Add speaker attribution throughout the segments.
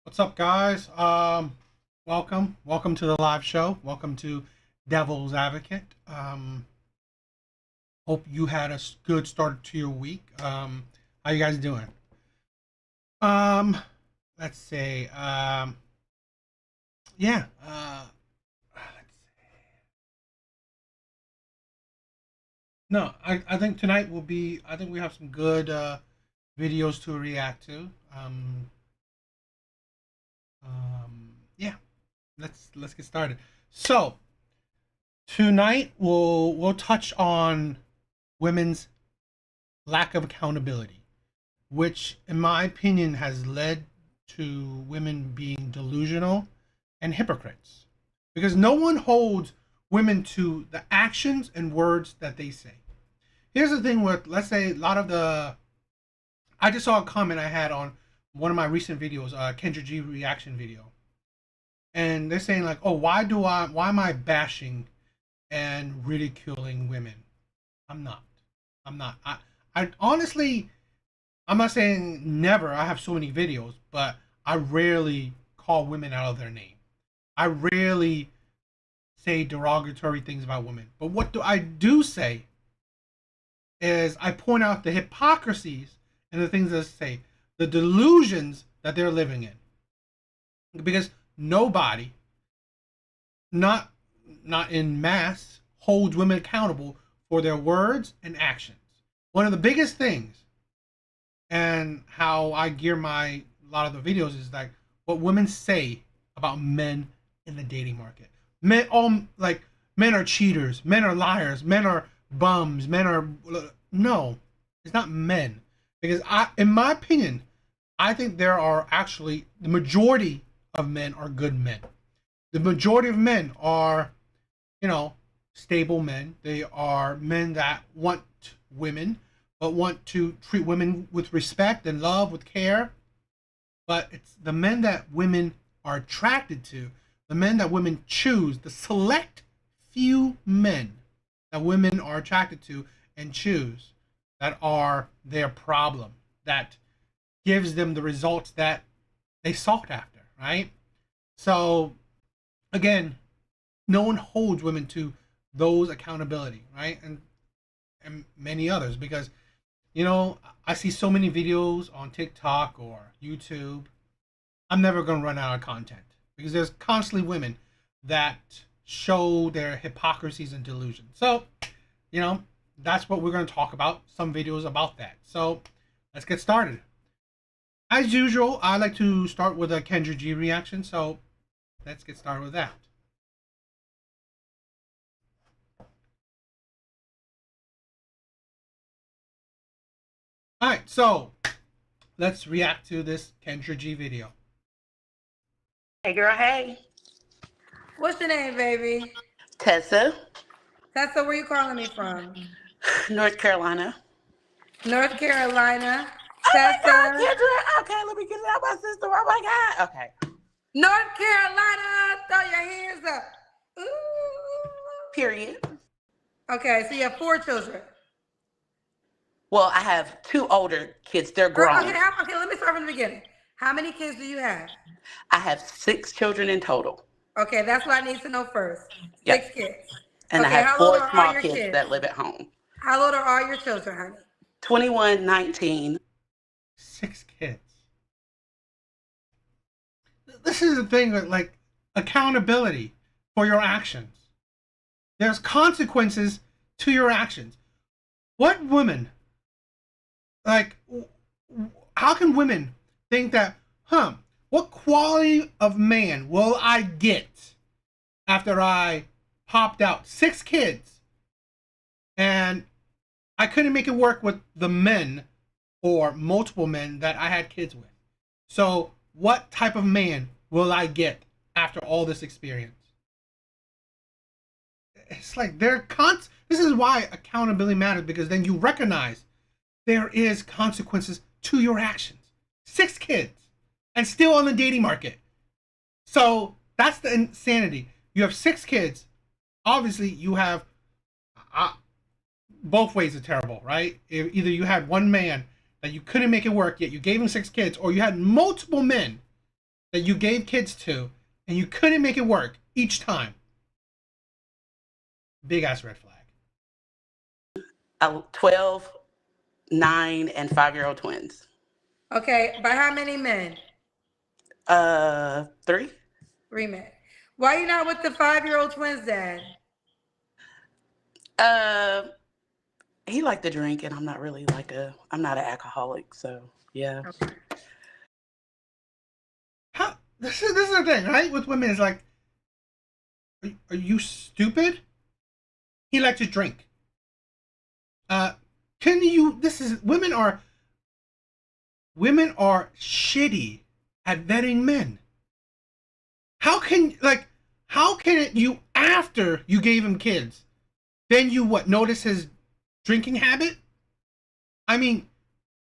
Speaker 1: What's up, guys? Welcome to the live show. Welcome to Devil's Advocate. Hope you had a good start to your week. How you guys doing? Um, let's see. Yeah. Let's see. No, I think tonight will be. I think we have some good videos to react to. Yeah. Let's get started. So tonight we'll touch on women's lack of accountability, which in my opinion has led to women being delusional and hypocrites. Because no one holds women to the actions and words that they say. Here's the thing with, let's say, a lot of the I just saw a comment I had on one of my recent videos, Kendra G reaction video. And they're saying like, "Oh, why am I bashing and ridiculing women?" I'm not. I'm not. I honestly, I'm not saying never. I have so many videos, but I rarely call women out of their name. I rarely say derogatory things about women. But what do I do say is I point out the hypocrisies and the things that say, the delusions that they're living in. Because nobody, not in mass, holds women accountable for their words and actions. One of the biggest things, and how I gear my a lot of the videos, is like what women say about men in the dating market. Men, all like men are cheaters, men are liars, men are bums, men are no, it's not men. Because in my opinion, I think there are actually the majority of men are good men. The majority of men are, stable men. They are men that want women, but want to treat women with respect and love, with care. But it's the men that women are attracted to, the men that women choose, the select few men that women are attracted to and choose, that are their problem, that gives them the results that they sought after, right? So again, no one holds women to those accountability, right? And many others, because I see so many videos on TikTok or YouTube. I'm never going to run out of content because there's constantly women that show their hypocrisies and delusions. So, that's what we're going to talk about, some videos about that. So let's get started. As usual, I like to start with a Kendra G reaction, so let's get started with that. Alright, so let's react to this Kendra G video.
Speaker 2: Hey girl, hey.
Speaker 3: What's your name, baby?
Speaker 2: Tessa,
Speaker 3: Tessa, where you calling me from?
Speaker 2: North Carolina.
Speaker 3: North Carolina.
Speaker 2: Oh my
Speaker 3: Tessa,
Speaker 2: God, Kendra. Okay, let me get it out, my sister. Oh my God. Okay.
Speaker 3: North Carolina. Throw your hands up. Ooh.
Speaker 2: Period.
Speaker 3: Okay, so you have 4 children.
Speaker 2: Well, I have 2 older kids. They're grown.
Speaker 3: Okay, let me start from the beginning. How many kids do you have?
Speaker 2: I have 6 children in total.
Speaker 3: Okay, that's what I need to know first.
Speaker 2: Yep.
Speaker 3: 6 kids.
Speaker 2: And
Speaker 3: okay,
Speaker 2: I have
Speaker 3: how old
Speaker 2: 4
Speaker 3: are
Speaker 2: small
Speaker 3: all your
Speaker 2: kids that live at home.
Speaker 3: How old are all your children, honey?
Speaker 2: 21, 19.
Speaker 1: 6 kids. This is the thing with like accountability for your actions. There's consequences to your actions. What women, like, how can women think that, what quality of man will I get after I popped out 6 kids and I couldn't make it work with the men or multiple men that I had kids with? So what type of man will I get after all this experience? It's like this is why accountability matters, because then you recognize there is consequences to your actions. 6 kids and still on the dating market. So that's the insanity. You have 6 kids. Obviously, you have both ways are terrible, right? Either you had one man that you couldn't make it work, yet you gave him 6 kids, or you had multiple men that you gave kids to, and you couldn't make it work each time. Big ass red flag.
Speaker 2: 12, 9, and 5-year-old twins.
Speaker 3: Okay, by how many men?
Speaker 2: 3.
Speaker 3: 3 men. Why you not with the 5-year-old twins, Dad?
Speaker 2: He liked to drink, and I'm not really I'm not an alcoholic, so yeah.
Speaker 3: Okay.
Speaker 1: How this is the thing, right? With women, is like, are you stupid? He likes to drink. Can you? This is women are shitty at vetting men. How can it you after you gave him kids, then you notice his drinking habit? I mean,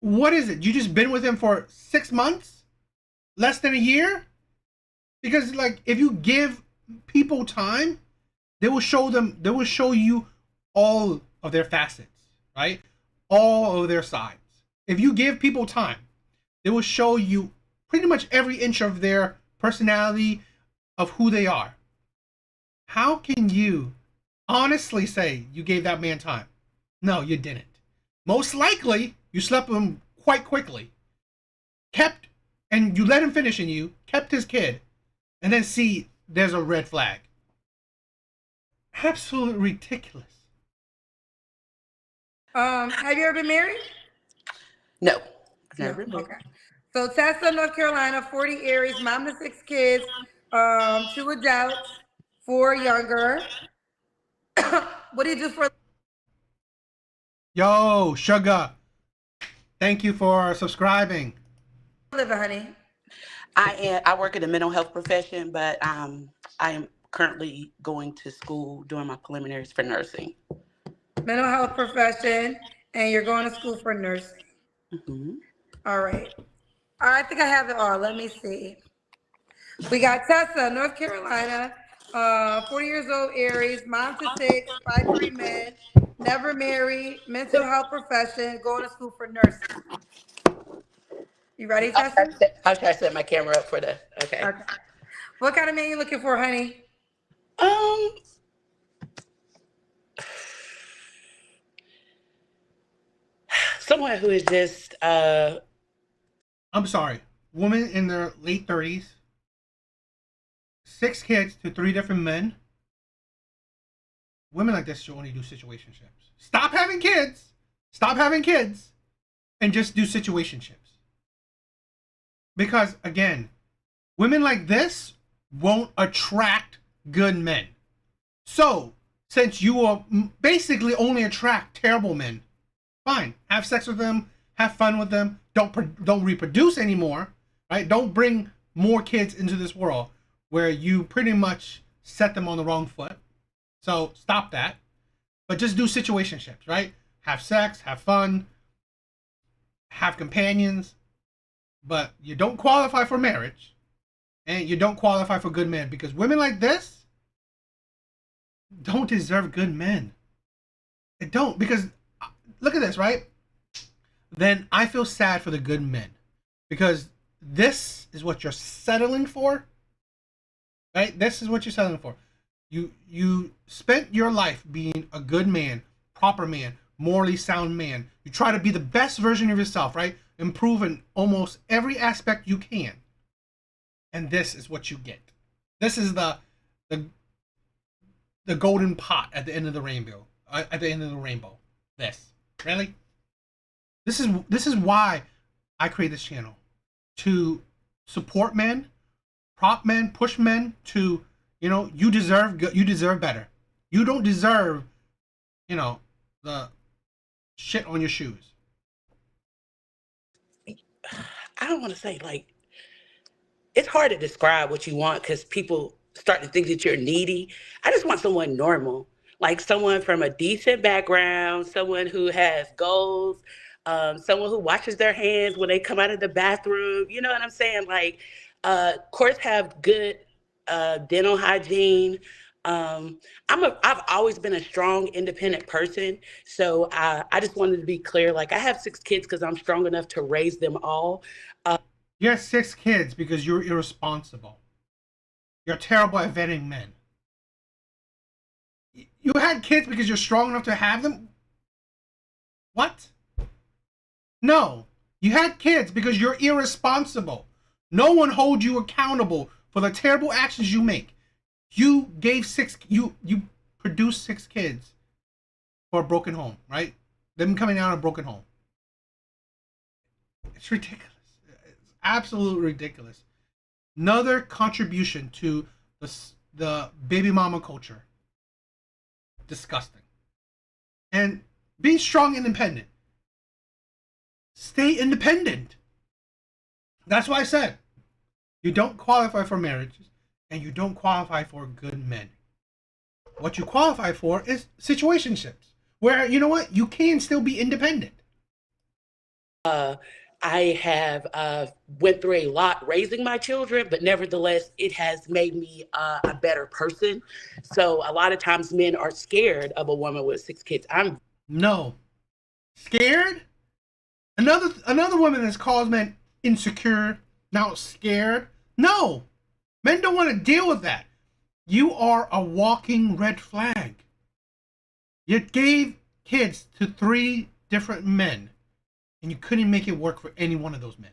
Speaker 1: what is it? You just been with him for 6 months? Less than a year? Because if you give people time, they will show you all of their facets, right? All of their sides. If you give people time, they will show you pretty much every inch of their personality, of who they are. How can you honestly say you gave that man time? No, you didn't. Most likely, you slept with him quite quickly. And you let him finish in you, kept his kid, and then see there's a red flag. Absolutely ridiculous.
Speaker 3: Have you ever been married?
Speaker 2: No, I've never been.
Speaker 3: Okay. So Tessa, North Carolina, 40 Aries, mom to 6 kids, 2 adults, 4 younger. What do you do for?
Speaker 1: Yo, Sugar. Thank you for subscribing.
Speaker 3: Living, honey.
Speaker 2: I work in the mental health profession, but I am currently going to school doing my preliminaries for nursing.
Speaker 3: Mental health profession, and you're going to school for nursing.
Speaker 2: Mm-hmm.
Speaker 3: All right. I think I have it all. Let me see. We got Tessa, North Carolina, 40 years old, Aries, mom to 6, 5'3" men, never married, mental health profession, going to school for nursing. You ready, Tessa?
Speaker 2: I'll try to set my camera up for the. Okay.
Speaker 3: What kind of man you looking for, honey?
Speaker 2: Someone who is just.
Speaker 1: I'm sorry. Woman in their late 30s, 6 kids to 3 different men. Women like this should only do situationships. Stop having kids, and just do situationships. Because again, women like this won't attract good men. So, since you will basically only attract terrible men, fine, have sex with them, have fun with them, don't reproduce anymore, right? Don't bring more kids into this world where you pretty much set them on the wrong foot. So stop that. But just do situationships, right? Have sex, have fun, have companions, but you don't qualify for marriage, and you don't qualify for good men, because women like this don't deserve good men. They don't, because look at this, right? Then I feel sad for the good men, because this is what you're settling for, right? This is what you're settling for. You spent your life being a good man, proper man, morally sound man. You try to be the best version of yourself, right? Improve in almost every aspect you can. And this is what you get. This is the golden pot at the end of the rainbow. This. Really? This is why I create this channel. To support men, prop men, push men to, you deserve good, you deserve better. You don't deserve, the shit on your shoes.
Speaker 2: I don't want to say it's hard to describe what you want because people start to think that you're needy. I just want someone normal, like someone from a decent background, someone who has goals, someone who washes their hands when they come out of the bathroom. You know what I'm saying? Of course, have good dental hygiene. I've always been a strong, independent person. So I just wanted to be clear. I have 6 kids because I'm strong enough to raise them all.
Speaker 1: You had 6 kids because you're irresponsible. You're terrible at vetting men. You had kids because you're strong enough to have them? What? No. You had kids because you're irresponsible. No one holds you accountable for the terrible actions you make. You produced 6 kids for a broken home, right? Them coming out of a broken home. It's ridiculous. It's absolutely ridiculous. Another contribution to the baby mama culture. Disgusting. And be strong and independent. Stay independent. That's why I said you don't qualify for marriages and you don't qualify for good men. What you qualify for is situationships where, you know what, you can still be independent.
Speaker 2: I have went through a lot raising my children, but nevertheless, it has made me a better person. So a lot of times men are scared of a woman with 6 kids.
Speaker 1: No. Scared? Another woman has called men insecure, now scared. No. Men don't want to deal with that. You are a walking red flag. You gave kids to 3 different men, and you couldn't make it work for any one of those men.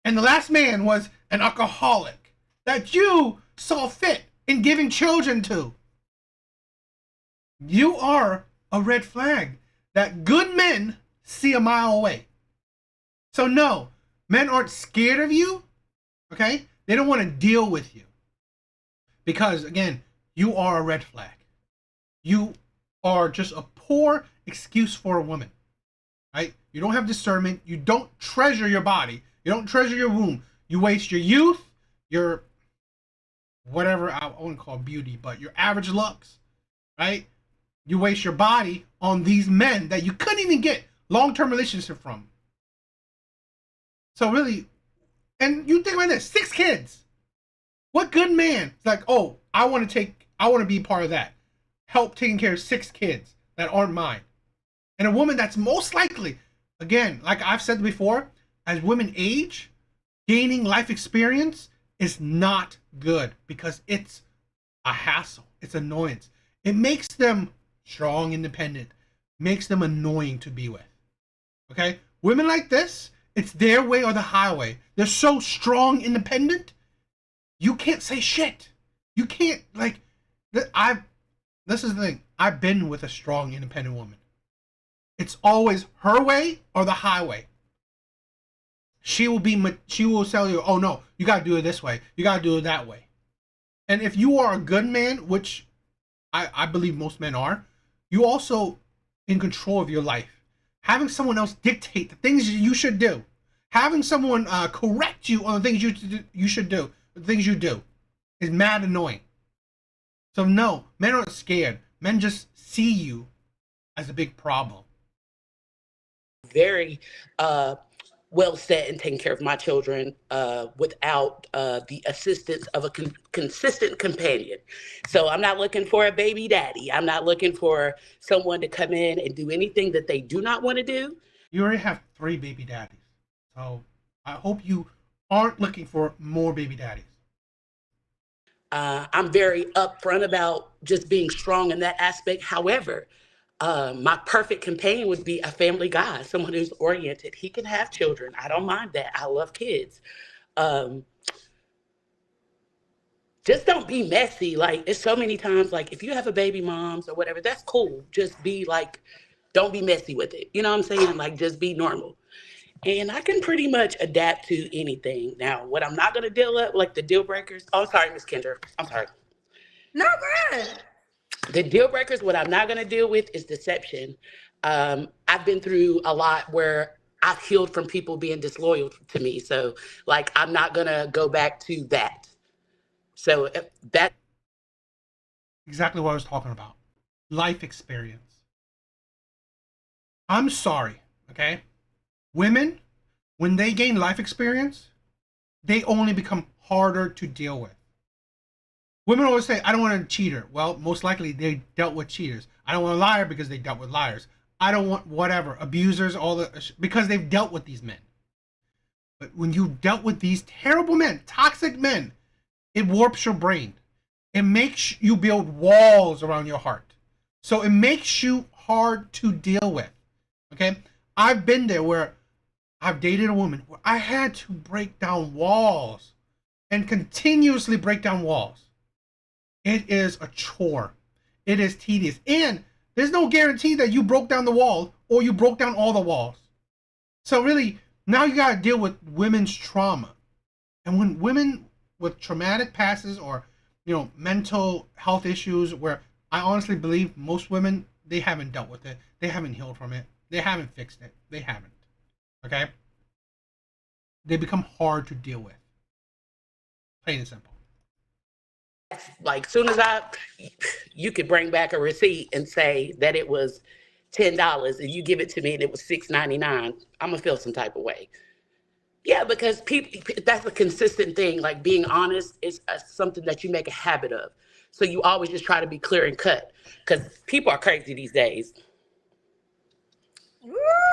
Speaker 1: And the last man was an alcoholic that you saw fit in giving children to. You are a red flag that good men see a mile away. So no, men aren't scared of you, okay? They don't want to deal with you. Because, again, you are a red flag. You are just a poor excuse for a woman, right? You don't have discernment. You don't treasure your body. You don't treasure your womb. You waste your youth, your whatever, I wouldn't call beauty, but your average looks, right? You waste your body on these men that you couldn't even get long-term relationship from. So really, and you think about this, 6 kids. What good man is like, oh, I want to be part of that. Help taking care of 6 kids that aren't mine. And a woman that's most likely, again, like I've said before, as women age, gaining life experience is not good because it's a hassle. It's annoyance. It makes them strong, independent, makes them annoying to be with. Okay? Women like this, it's their way or the highway. They're so strong, independent, you can't say shit. You can't, like, this is the thing. I've been with a strong, independent woman. It's always her way or the highway. She will tell you, oh no, you gotta do it this way. You gotta do it that way. And if you are a good man, which I believe most men are, you also in control of your life. Having someone else dictate the things you should do. Having someone correct you on the things you should do, the things you do, is mad annoying. So no, men aren't scared. Men just see you as a big problem.
Speaker 2: Very well set and taking care of my children without the assistance of a consistent companion. So I'm not looking for a baby daddy. I'm not looking for someone to come in and do anything that they do not want to do.
Speaker 1: You already have 3 baby daddies. So I hope you aren't looking for more baby daddies.
Speaker 2: I'm very upfront about just being strong in that aspect. However, my perfect companion would be a family guy, someone who's oriented. He can have children. I don't mind that. I love kids. Just don't be messy. Like, it's so many times, like, if you have a baby moms or whatever, that's cool. Just be like, don't be messy with it. You know what I'm saying? Like, just be normal. And I can pretty much adapt to anything. Now, what I'm not going to deal with, like the deal breakers. Oh, I'm sorry, Miss Kendra. I'm sorry.
Speaker 3: No, good.
Speaker 2: The deal breakers, what I'm not going to deal with is deception. I've been through a lot where I've healed from people being disloyal to me. So, like, I'm not going to go back to that. So that.
Speaker 1: Exactly what I was talking about. Life experience. I'm sorry, okay? Women, when they gain life experience, they only become harder to deal with. Women always say, I don't want a cheater. Well, most likely they dealt with cheaters. I don't want a liar because they dealt with liars. I don't want whatever, abusers, because they've dealt with these men. But when you dealt with these terrible men, toxic men, it warps your brain. It makes you build walls around your heart. So it makes you hard to deal with. Okay? I've been there where I've dated a woman where I had to break down walls and continuously break down walls. It is a chore. It is tedious. And there's no guarantee that you broke down the wall or you broke down all the walls. So really, now you got to deal with women's trauma. And when women with traumatic passes or, mental health issues, where I honestly believe most women, they haven't dealt with it. They haven't healed from it. They haven't fixed it. They haven't. Okay? They become hard to deal with. Plain and simple.
Speaker 2: Like, soon as you could bring back a receipt and say that it was $10 and you give it to me and it was $6.99, I'm gonna feel some type of way. Yeah, because people, that's a consistent thing. Like, being honest is something that you make a habit of. So you always just try to be clear and cut, because people are crazy these days.
Speaker 3: Woo,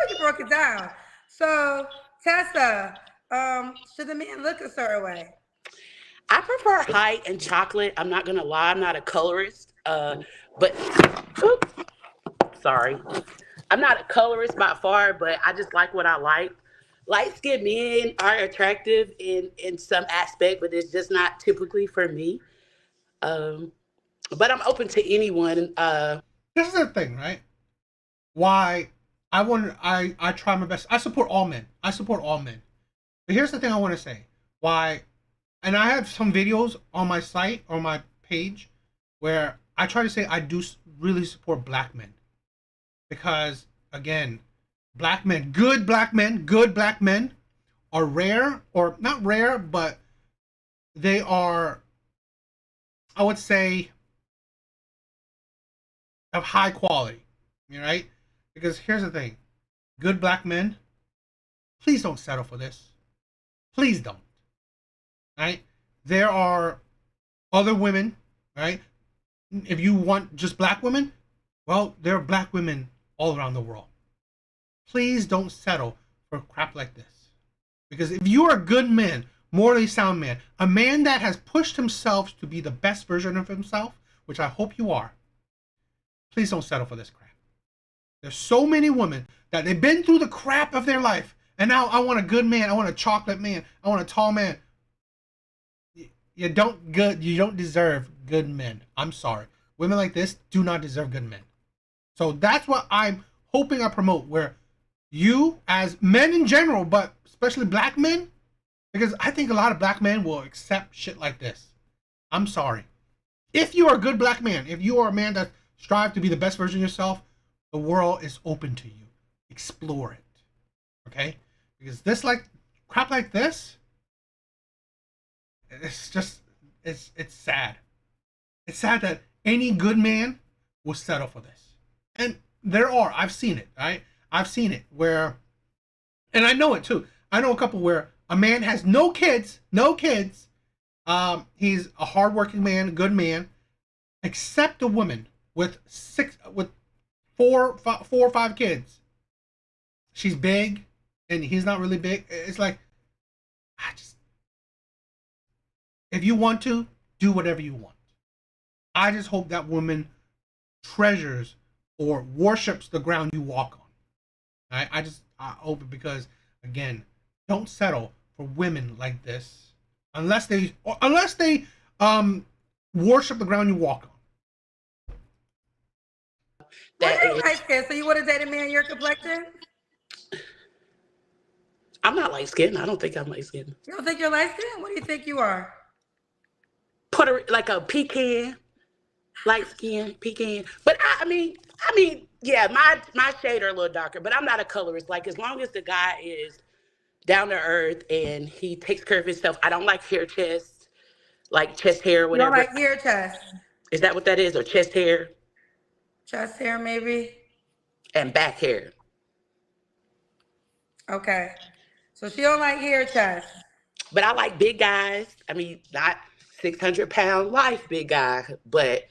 Speaker 3: you broke it down. So, Tessa, should the man look a certain way?
Speaker 2: I prefer height and chocolate. I'm not gonna lie, I'm not a colorist. But sorry. I'm not a colorist by far, but I just like what I like. Light-skinned men are attractive in some aspect, but it's just not typically for me. But I'm open to anyone.
Speaker 1: This is the thing, right? Why I try my best. I support all men. I support all men. But here's the thing I want to say. Why, and I have some videos on my site or my page where I try to say I do really support black men. Because, again, good black men are rare, or not rare, but they are, I would say, of high quality, right? Because here's the thing, good black men, please don't settle for this. Please don't, right? There are other women, right? If you want just black women, well, there are black women all around the world. Please don't settle for crap like this. Because if you are a good man, morally sound man, a man that has pushed himself to be the best version of himself, which I hope you are, please don't settle for this crap. There's so many women that they've been through the crap of their life, and now I want a good man, I want a chocolate man, I want a tall man. You don't deserve good men. I'm sorry. Women like this do not deserve good men. So that's what I'm hoping I promote, where you, as men in general, but especially black men, because I think a lot of black men will accept shit like this. I'm sorry. If you are a good black man, if you are a man that strives to be the best version of yourself, the world is open to you. Explore it. Okay? Because crap like this, it's just, it's sad. It's sad that any good man will settle for this. And I've seen it, right? I've seen it where, and I know it too. I know a couple where a man has no kids. He's a hardworking man, a good man, except a woman with four or five kids. She's big, and he's not really big. It's like, if you want to, do whatever you want. I just hope that woman treasures or worships the ground you walk on. I hope it, because, again, don't settle for women like this unless they worship the ground you walk on.
Speaker 3: Well, you're light skinned, so you would have dated a man your complexion?
Speaker 2: I'm not light skinned. I don't think I'm light skinned.
Speaker 3: You don't think you're light skinned? What do you think you are?
Speaker 2: Like a pecan, light skin, pecan. But I mean, yeah, my shade are a little darker, but I'm not a colorist. Like, as long as the guy is down to earth and he takes care of himself. I don't like hair chest, like chest hair, whatever.
Speaker 3: You don't like hair chest?
Speaker 2: Is that what that is? Or chest hair?
Speaker 3: Chest hair, maybe?
Speaker 2: And back hair.
Speaker 3: Okay. So she don't like hair chest.
Speaker 2: But I like big guys. I mean, not 600-pound life big guy, but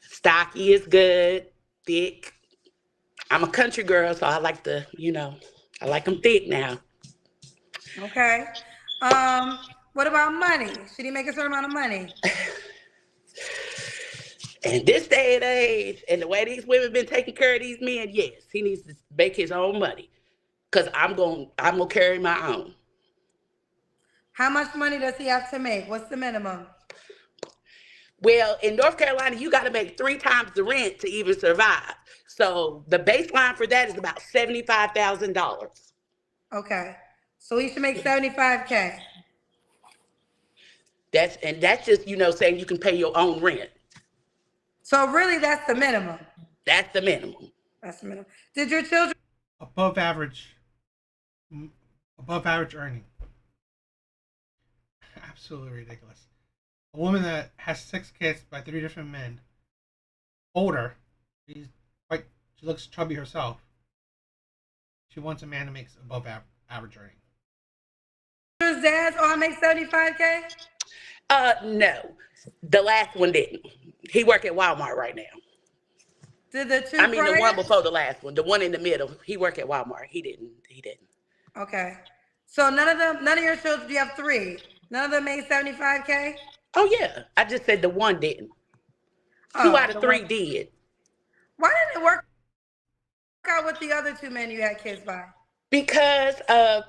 Speaker 2: stocky is good, thick. I'm a country girl, so I like I like them thick now.
Speaker 3: Okay. What about money? Should he make a certain amount of money?
Speaker 2: And this day and age, and the way these women been taking care of these men, yes, he needs to make his own money. Cause I'm gonna carry my own.
Speaker 3: How much money does he have to make? What's the minimum?
Speaker 2: Well, in North Carolina, you got to make 3 times the rent to even survive. So the baseline for that is about $75,000.
Speaker 3: Okay. So he should make 75K.
Speaker 2: That's just saying you can pay your own rent.
Speaker 3: So really, that's the minimum.
Speaker 2: That's the minimum.
Speaker 3: That's the minimum. Did your children?
Speaker 1: Above average, above average earning. Absolutely ridiculous. A woman that has 6 kids by 3 different men, older, she's quite, she looks chubby herself. She wants a man who makes above average earning.
Speaker 3: Your dads all make 75K?
Speaker 2: No, the last one didn't. He work at Walmart right now.
Speaker 3: Did the two?
Speaker 2: I mean, the one before the last one, the one in the middle. He work at Walmart. He didn't.
Speaker 3: Okay. So none of your children, you have 3. None of them made 75K?
Speaker 2: Oh yeah, I just said the one didn't. 2 out of 3 did.
Speaker 3: Why didn't it work out with the other 2 men you had kids by?
Speaker 2: Because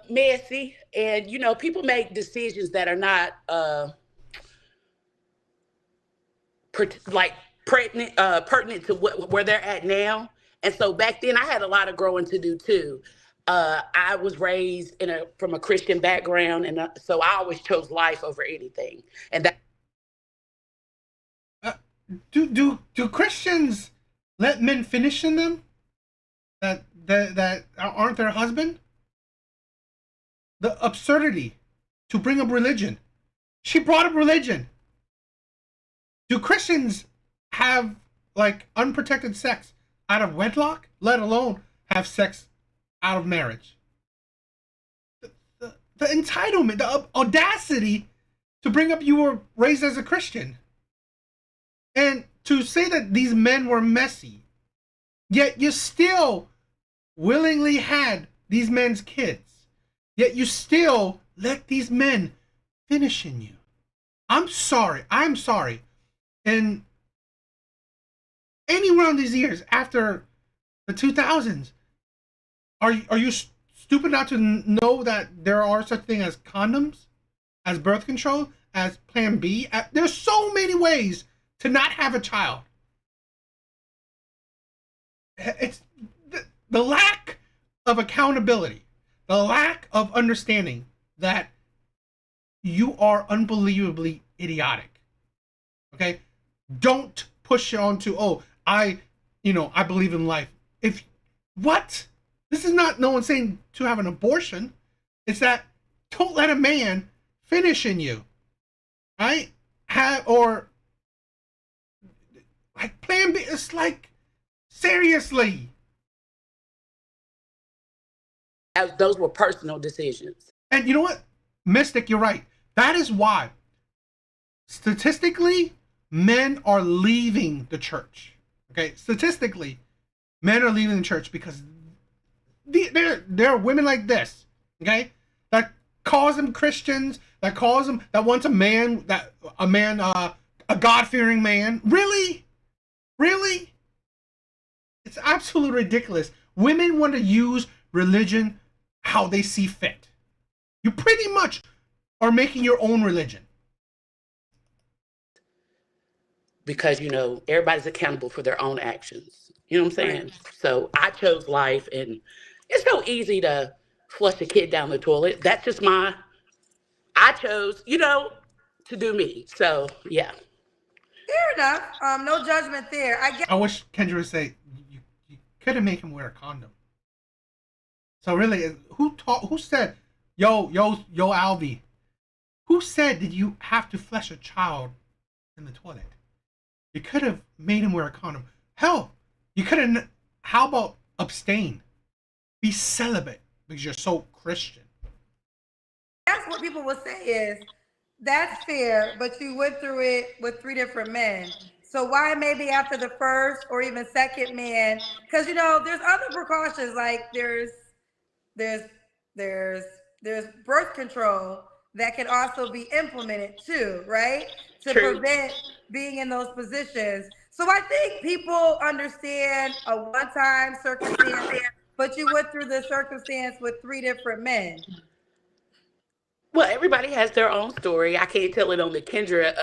Speaker 2: messy, and people make decisions that are not pertinent to where they're at now. And so back then I had a lot of growing to do too. I was raised from a Christian background, and so I always chose life over anything. And that
Speaker 1: do Christians let men finish in them that aren't their husband? The absurdity to bring up religion. She brought up religion. Do Christians have like unprotected sex out of wedlock, let alone have sex out of marriage? The entitlement, the audacity to bring up you were raised as a Christian. And to say that these men were messy, yet you still willingly had these men's kids, yet you still let these men finish in you. I'm sorry. And anywhere on these years after the 2000s, are you stupid not to know that there are such things as condoms, as birth control, as Plan B? There's so many ways to not have a child. It's the lack of accountability, the lack of understanding that you are unbelievably idiotic. Okay? Don't push it on to, I believe in life. What? This is not no one saying to have an abortion. It's that don't let a man finish in you. Right? Or like Plan B. It's like, seriously.
Speaker 2: those were personal decisions.
Speaker 1: And you know what? Mystic, you're right. That is why, statistically, men are leaving the church. Okay? Statistically, men are leaving the church because there are women like this, okay, that calls them Christians, that wants a God-fearing man. Really? It's absolutely ridiculous. Women want to use religion how they see fit. You pretty much are making your own religion.
Speaker 2: Because, everybody's accountable for their own actions. You know what I'm saying? Right. So I chose life, and it's so easy to flush a kid down the toilet. That's just I chose, to do me. So, yeah.
Speaker 3: Fair enough. No judgment there.
Speaker 1: I wish Kendra would say, you could have made him wear a condom. So really, who said, yo, Alvy, who said that you have to flush a child in the toilet? You could have made him wear a condom. Hell, you could have, how about abstain? Be celibate because you're so Christian.
Speaker 3: That's what people will say is, that's fair, but you went through it with 3 different men. So why maybe after the first or even second man? Because, there's other precautions, like there's there's birth control that can also be implemented too, right? To
Speaker 2: True.
Speaker 3: prevent being in those positions. So I think people understand a one-time circumstance, but you went through the circumstance with three different men.
Speaker 2: Well, everybody has their own story. I can't tell it on the Kendra,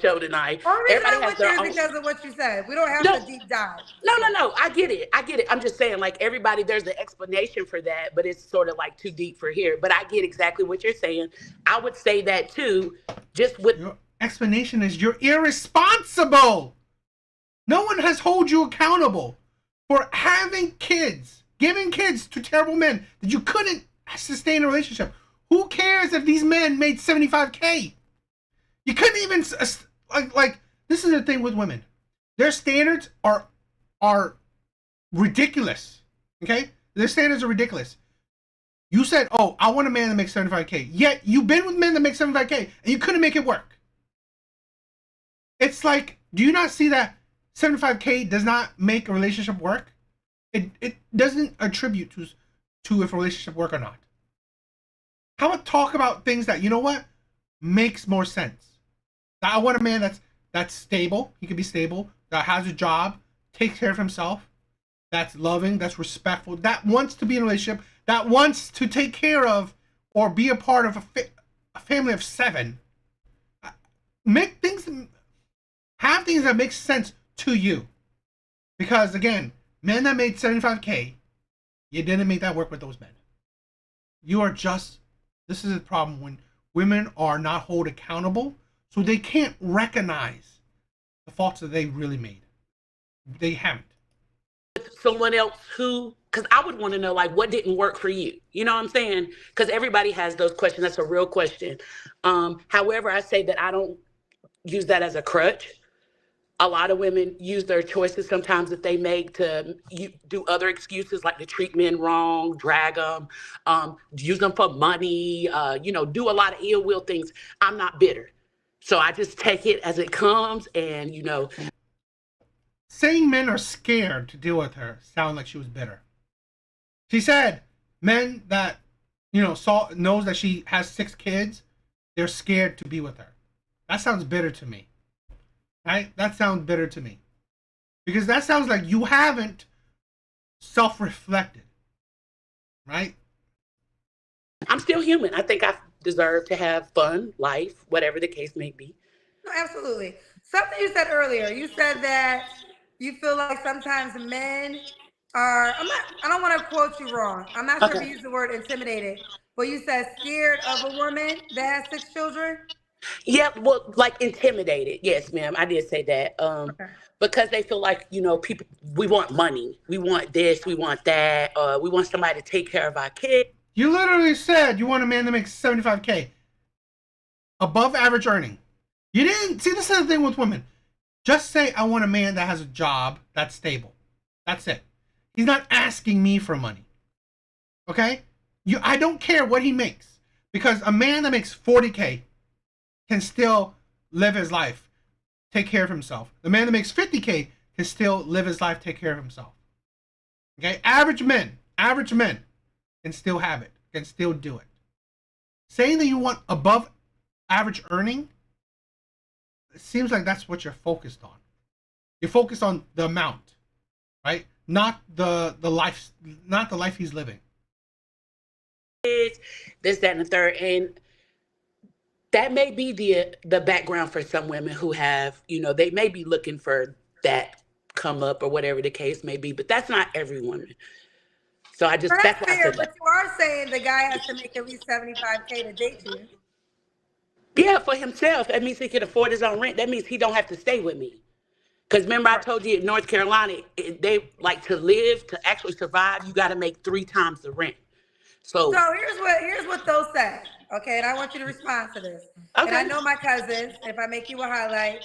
Speaker 2: show tonight.
Speaker 3: Only reason
Speaker 2: Everybody
Speaker 3: I
Speaker 2: has
Speaker 3: went
Speaker 2: their
Speaker 3: there is
Speaker 2: own.
Speaker 3: because of what you said. We don't have
Speaker 2: No,
Speaker 3: to deep dive.
Speaker 2: no. I get it. I get it. I'm just saying, like everybody, there's an explanation for that, but it's sort of like too deep for here. But I get exactly what you're saying. I would say that too, just with.
Speaker 1: Your explanation is you're irresponsible. No one has hold you accountable for having kids, giving kids to terrible men that you couldn't sustain a relationship. Who cares if these men made 75K? You couldn't even like this is the thing with women. Their standards are ridiculous. Okay? Their standards are ridiculous. You said, "Oh, I want a man that makes 75K." Yet you've been with men that make 75K and you couldn't make it work. It's like, do you not see that 75K does not make a relationship work? It doesn't attribute to if a relationship work or not. How about talk about things that, you know what, makes more sense? I want a man that's stable. He can be stable. That has a job, takes care of himself. That's loving. That's respectful. That wants to be in a relationship. That wants to take care of or be a part of a family of 7. Make things, have things that make sense to you. Because again, men that made 75K, you didn't make that work with those men. You are just. This is a problem when women are not held accountable, so they can't recognize the faults that they really made. They haven't.
Speaker 2: Someone else who, because I would want to know, like, what didn't work for you? You know what I'm saying? Because everybody has those questions. That's a real question. However, I say that I don't use that as a crutch. A lot of women use their choices sometimes that they make to do other excuses, like to treat men wrong, drag them, use them for money, do a lot of ill will things. I'm not bitter. So I just take it as it comes and.
Speaker 1: Saying men are scared to deal with her sound like she was bitter. She said men that, knows that she has 6 kids, they're scared to be with her. That sounds bitter to me. Right? That sounds bitter to me. Because that sounds like you haven't self-reflected. Right?
Speaker 2: I'm still human. I think I deserve to have fun, life, whatever the case may be.
Speaker 3: No, absolutely. Something you said earlier. You said that you feel like sometimes men are. I don't want to quote you wrong. I'm not sure if you
Speaker 2: Okay.
Speaker 3: used the word intimidated, but you said scared of a woman that has 6 children.
Speaker 2: Yeah, well, like intimidated. Yes, ma'am. I did say that.
Speaker 3: Okay.
Speaker 2: Because they feel like, people, we want money. We want this, we want that. We want somebody to take care of our kids.
Speaker 1: You literally said you want a man that makes 75K. Above average earning. You didn't see, this is the thing with women. Just say I want a man that has a job that's stable. That's it. He's not asking me for money. Okay? I don't care what he makes. Because a man that makes 40K can still live his life, take care of himself. The man that makes 50K can still live his life, take care of himself. Okay? Average men can still have it, can still do it. Saying that you want above average earning, it seems like that's what you're focused on. You're focused on the amount, right? Not the life, not the life he's living.
Speaker 2: This, that, and the third. And that may be the background for some women who have, they may be looking for that come up or whatever the case may be, but that's not every woman. So
Speaker 3: Well,
Speaker 2: that's
Speaker 3: that's
Speaker 2: why I
Speaker 3: fair,
Speaker 2: said
Speaker 3: but
Speaker 2: that.
Speaker 3: you are saying the guy has to make at least 75K to date you.
Speaker 2: Yeah, for himself. That means he can afford his own rent. That means he don't have to stay with me. Because remember, I
Speaker 3: Right.
Speaker 2: told you in North Carolina, they like to live, to actually survive, you got to make 3 times the rent. So,
Speaker 3: So here's what they'll say. Okay, and I want you to respond to this. And I
Speaker 2: okay.
Speaker 3: know my cousins, if I make you a highlight,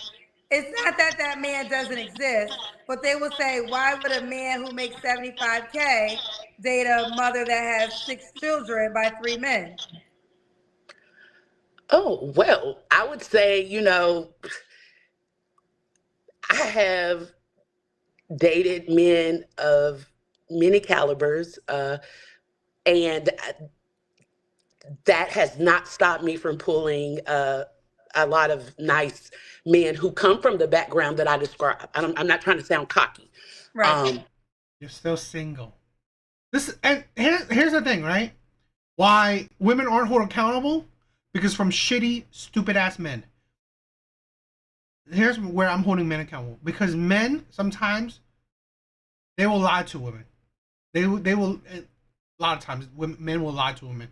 Speaker 3: it's not that that man doesn't exist, but they will say, why would a man who makes 75K date a mother that has 6 children by 3 men?
Speaker 2: Oh, well, I would say, I have dated men of many calibers, and that has not stopped me from pulling a lot of nice men who come from the background that I described. I'm not trying to sound cocky.
Speaker 3: Right.
Speaker 2: Um,
Speaker 1: You're still single. This and here's the thing, right? Why women aren't held accountable? Because from shitty, stupid ass men. Here's where I'm holding men accountable. Because men sometimes they will lie to women. They will a lot of times men will lie to women.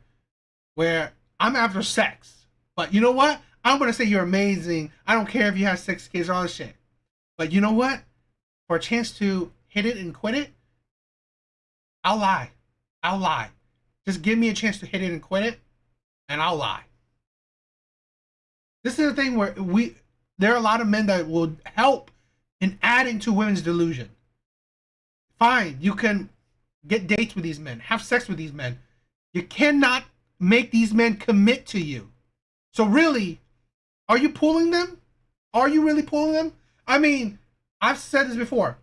Speaker 1: Where I'm after sex, but you know what? I'm gonna say you're amazing. I don't care if you have 6 kids, all this shit. But you know what? For a chance to hit it and quit it, I'll lie. I'll lie. Just give me a chance to hit it and quit it, and I'll lie. This is the thing where there are a lot of men that will help in adding to women's delusion. Fine, you can get dates with these men, have sex with these men. You cannot make these men commit to you. So really, are you pulling them? Are you really pulling them? I mean, I've said this before.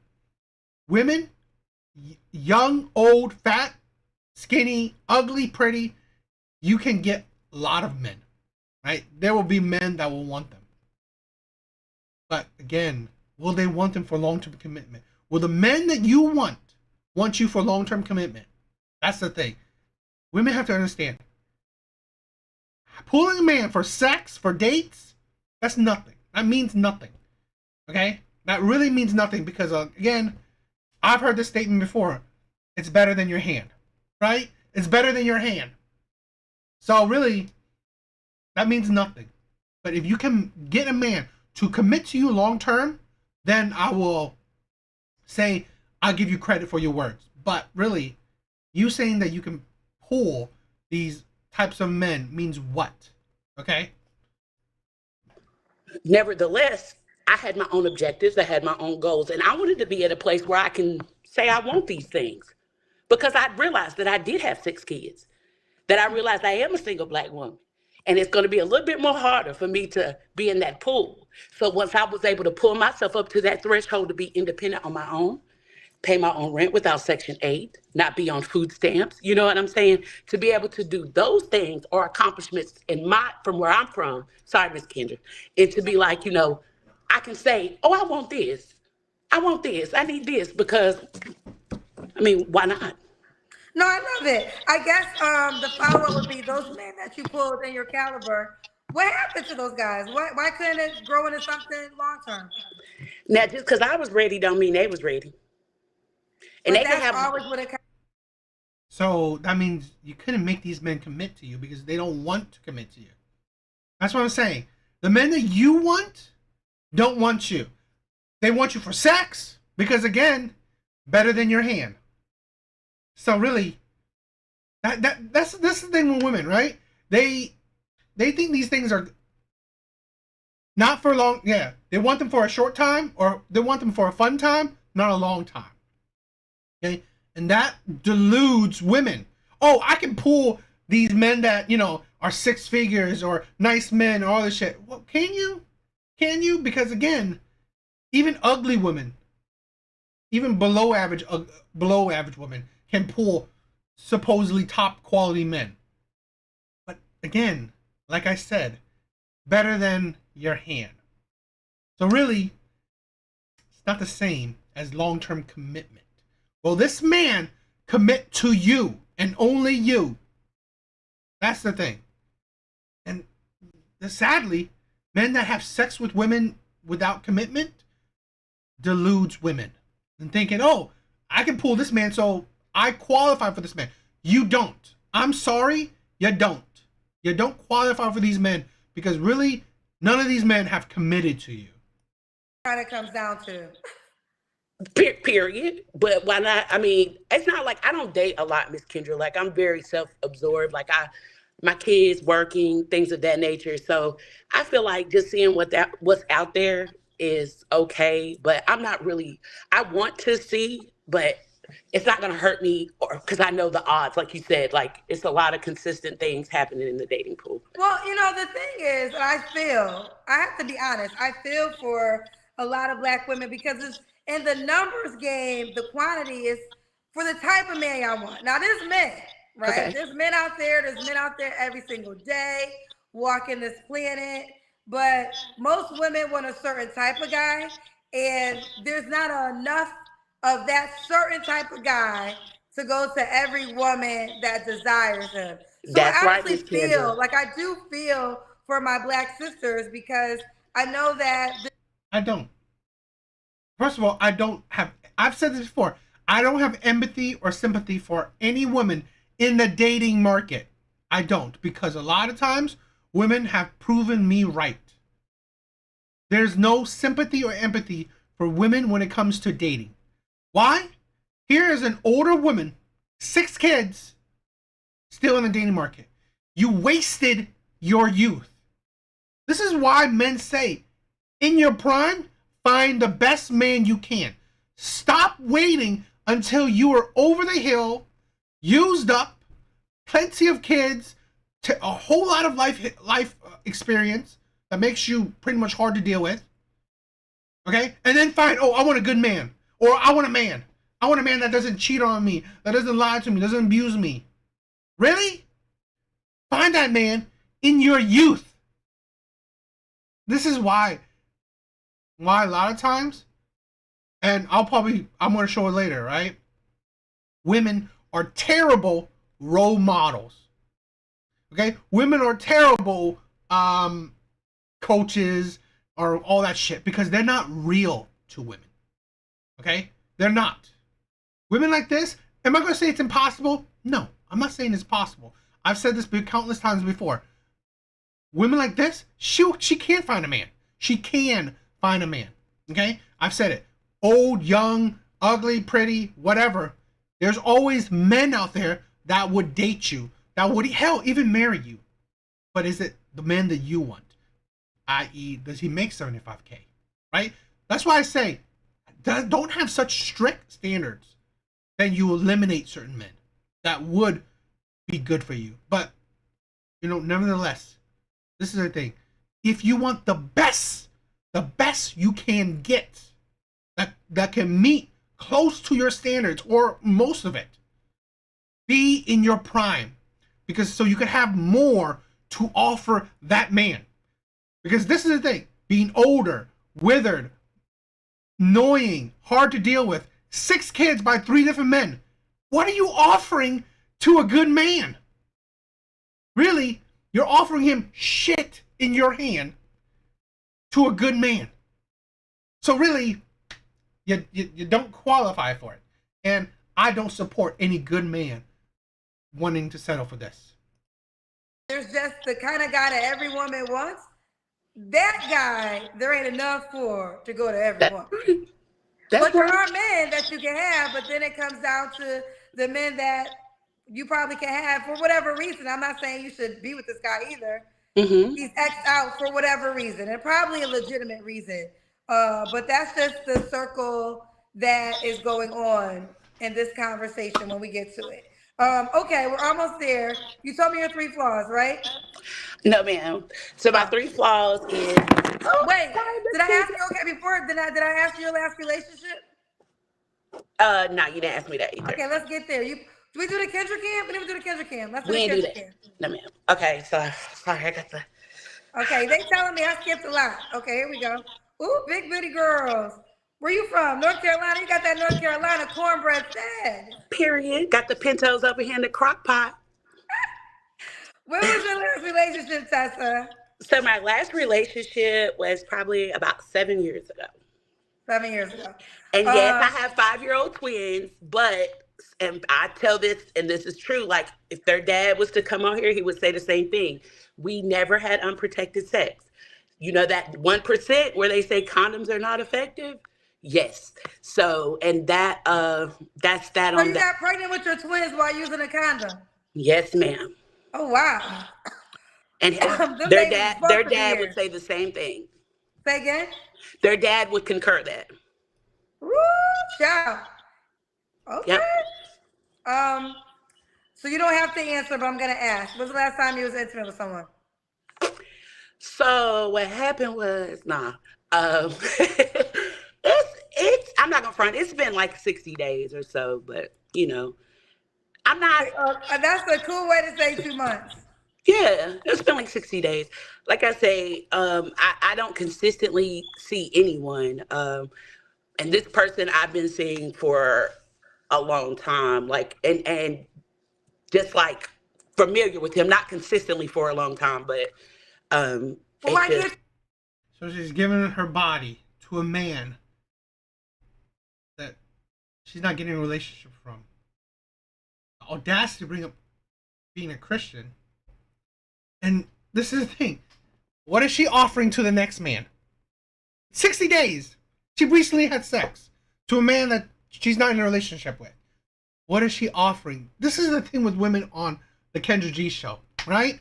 Speaker 1: Women, young, old, fat, skinny, ugly, pretty, you can get a lot of men, right? There will be men that will want them. But again, will they want them for long-term commitment? Will the men that you want you for long-term commitment? That's the thing. Women have to understand. Pulling a man for sex, for dates, that's nothing. That means nothing. Okay? That really means nothing because, again, I've heard this statement before. It's better than your hand. Right? It's better than your hand. So really, that means nothing. But if you can get a man to commit to you long term, then I will say I'll give you credit for your words. But really, you saying that you can pull these types of men means what? Okay?
Speaker 2: Nevertheless, I had my own objectives, I had my own goals, and I wanted to be at a place where I can say I want these things. Because I realized that I did have 6 kids, that I realized I am a single Black woman. And it's going to be a little bit more harder for me to be in that pool. So once I was able to pull myself up to that threshold to be independent on my own, pay my own rent without Section 8, not be on food stamps, you know what I'm saying? To be able to do those things or accomplishments from where I'm from, sorry, Miss Kendra, and to be like, I can say, oh, I want this. I want this. I need this because, why not?
Speaker 3: No, I love it. I guess the follow-up would be those men that you pulled in your caliber. What happened to those guys? Why couldn't it grow into something long term?
Speaker 2: Now, just because I was ready don't mean they was ready. And
Speaker 3: But
Speaker 2: they can
Speaker 3: that's
Speaker 2: have.
Speaker 3: always what it.
Speaker 1: So that means you couldn't make these men commit to you because they don't want to commit to you. That's what I'm saying. The men that you want don't want you. They want you for sex because, again, better than your hand. So really, that's the thing with women, right? They think these things are not for long. Yeah, they want them for a short time, or they want them for a fun time, not a long time. Okay, and that deludes women. Oh, I can pull these men that are 6 figures or nice men or all this shit. Well, can you? Can you? Because again, even ugly women, even below average women can pull supposedly top quality men. But again, like I said, better than your hand. So really, it's not the same as long-term commitment. Will this man commit to you and only you? That's the thing. And sadly, men that have sex with women without commitment deludes women and thinking, oh, I can pull this man, so I qualify for this man. You don't. I'm sorry, you don't. You don't qualify for these men because really, none of these men have committed to you.
Speaker 3: Kind of comes down to.
Speaker 2: Period. But why not? It's not like I don't date a lot, Miss Kendra. Like I'm very self-absorbed. Like my kids working, things of that nature. So I feel like just seeing what's out there is okay. But I'm not really. I want to see, but it's not going to hurt me, or because I know the odds. Like you said, like it's a lot of consistent things happening in the dating pool.
Speaker 3: Well, the thing is, I have to be honest, I feel for a lot of Black women because it's in the numbers game, the quantity is for the type of man y'all want. Now, this man, right?
Speaker 2: Okay.
Speaker 3: There's men out there. There's men out there every single day walking this planet. But most women want a certain type of guy, and there's not enough of that certain type of guy to go to every woman that desires him. So
Speaker 2: That's
Speaker 3: I
Speaker 2: right,
Speaker 3: actually
Speaker 2: Miss Kendra.
Speaker 3: feel like I do feel for my black sisters because I know that
Speaker 1: I don't. First of all, I don't have. I've said this before. I don't have empathy or sympathy for any woman in the dating market. I don't, because a lot of times women have proven me right. There's no sympathy or empathy for women when it comes to dating. Why? Here is an older woman, 6 kids, still in the dating market. You wasted your youth. This is why men say, in your prime, find the best man you can. Stop waiting until you are over the hill, used up, plenty of kids, a whole lot of life experience that makes you pretty much hard to deal with. Okay? And then find, oh, I want a good man. Or I want a man. I want a man that doesn't cheat on me, that doesn't lie to me, doesn't abuse me. Really? Find that man in your youth. This is why a lot of times, and I'm going to show it later, right? Women are terrible role models. Okay? Women are terrible coaches or all that shit because they're not real to women. Okay? They're not. Women like this, am I going to say it's impossible? No, I'm not saying it's possible. I've said this countless times before. Women like this, she can find a man. She can find a man. Okay? I've said it. Old, young, ugly, pretty, whatever. There's always men out there that would date you, that would, hell, even marry you. But is it the man that you want? I.e., does he make 75K? Right? That's why I say, don't have such strict standards. Then you eliminate certain men that would be good for you. But, nevertheless, this is the thing. If you want the best you can get, that can meet close to your standards or most of it, be in your prime. Because so you can have more to offer that man. Because this is the thing. Being older, withered, annoying, hard to deal with, 6 kids by 3 different men. What are you offering to a good man? Really, you're offering him shit in your hand to a good man. So really, you don't qualify for it. And I don't support any good man wanting to settle for this.
Speaker 3: there's just the kind of guy that every woman wants. That guy, there ain't enough for to go to every woman. But there are men that you can have, but then it comes down to the men that you probably can have for whatever reason. I'm not saying you should be with this guy either.
Speaker 2: Mm-hmm.
Speaker 3: He's X'd out for whatever reason, and probably a legitimate reason. But that's just the circle that is going on in this conversation when we get to it. Okay, we're almost there. You told me your 3 flaws, right?
Speaker 2: No, ma'am. So my 3 flaws is. Oh,
Speaker 3: Wait,
Speaker 2: sorry,
Speaker 3: did I ask you? Okay, before did I ask you your last relationship?
Speaker 2: No, you didn't ask me that either.
Speaker 3: Okay, let's get there. Do we do the Kendrick camp? We didn't do the Kendrick camp. Let's do
Speaker 2: We
Speaker 3: the
Speaker 2: ain't do
Speaker 3: Kendrick
Speaker 2: that.
Speaker 3: camp.
Speaker 2: No, ma'am. Okay, so sorry, I got the.
Speaker 3: Okay, they telling me I skipped a lot. Okay, here we go. Ooh, big booty girls. Where you from? North Carolina? You got that North Carolina cornbread fed.
Speaker 2: Period. Got the Pintos over here in the crock pot.
Speaker 3: When was your last relationship, Tessa?
Speaker 2: So my last relationship was probably about 7 years ago.
Speaker 3: 7 years ago.
Speaker 2: And yes, I have 5-year-old twins, but, and I tell this, and this is true, like if their dad was to come on here, he would say the same thing. We never had unprotected sex. You know that 1% where they say condoms are not effective? Yes. So, and that's that
Speaker 3: So
Speaker 2: on
Speaker 3: you
Speaker 2: that.
Speaker 3: got pregnant with your twins while using a condom?
Speaker 2: Yes, ma'am.
Speaker 3: Oh, wow.
Speaker 2: And
Speaker 3: Them
Speaker 2: their
Speaker 3: babies
Speaker 2: dad,
Speaker 3: supposed
Speaker 2: their
Speaker 3: to be
Speaker 2: dad
Speaker 3: here.
Speaker 2: would say the same thing.
Speaker 3: Say again?
Speaker 2: Their dad would concur that.
Speaker 3: Woo, child. Okay.
Speaker 2: Yep.
Speaker 3: So you don't have to answer, but I'm gonna ask. When's the last time you was intimate with someone?
Speaker 2: So what happened was, it's I'm not gonna front. It's been like 60 days or so, but I'm not.
Speaker 3: That's a cool way to say 2 months.
Speaker 2: Yeah, it's been like 60 days. Like I say, I don't consistently see anyone. And this person I've been seeing for a long time, like, and just like familiar with him, not consistently for a long time, but
Speaker 3: Well,
Speaker 2: it's
Speaker 3: why you?
Speaker 2: just,
Speaker 1: So she's giving her body to a man that she's not getting a relationship from. The audacity to bring up being a Christian. And this is the thing. What is she offering to the next man? 60 days. She recently had sex to a man that she's not in a relationship with. What is she offering? This is the thing with women on the Kendra G show, right?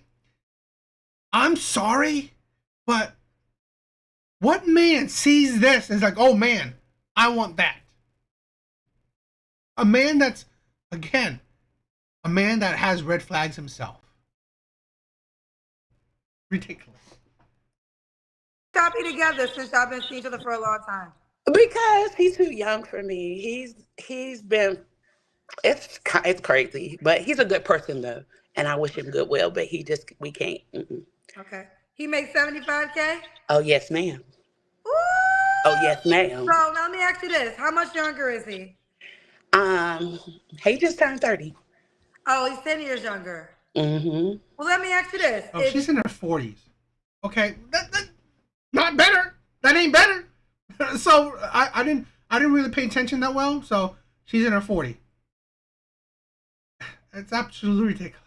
Speaker 1: I'm sorry, but what man sees this and is like, oh man, I want that? A man that's, again, a man that has red flags himself. Ridiculous.
Speaker 3: Y'all be together since y'all been seeing each other for a long time?
Speaker 2: because he's too young for me. He's been, it's crazy, but he's a good person though, and I wish him goodwill. But we can't. Mm-mm.
Speaker 3: Okay. He makes 75K?
Speaker 2: Oh yes, ma'am.
Speaker 3: Ooh!
Speaker 2: Oh yes, ma'am.
Speaker 3: So now let me ask you this. How much younger is he?
Speaker 2: Um, he just turned 30.
Speaker 3: Oh, he's 10 years younger.
Speaker 2: Mm-hmm.
Speaker 3: Well, let me ask you this.
Speaker 1: Oh, she's in her 40s. Okay, that not better. That ain't better. So I didn't really pay attention that well. So she's in her 40. It's absolutely ridiculous.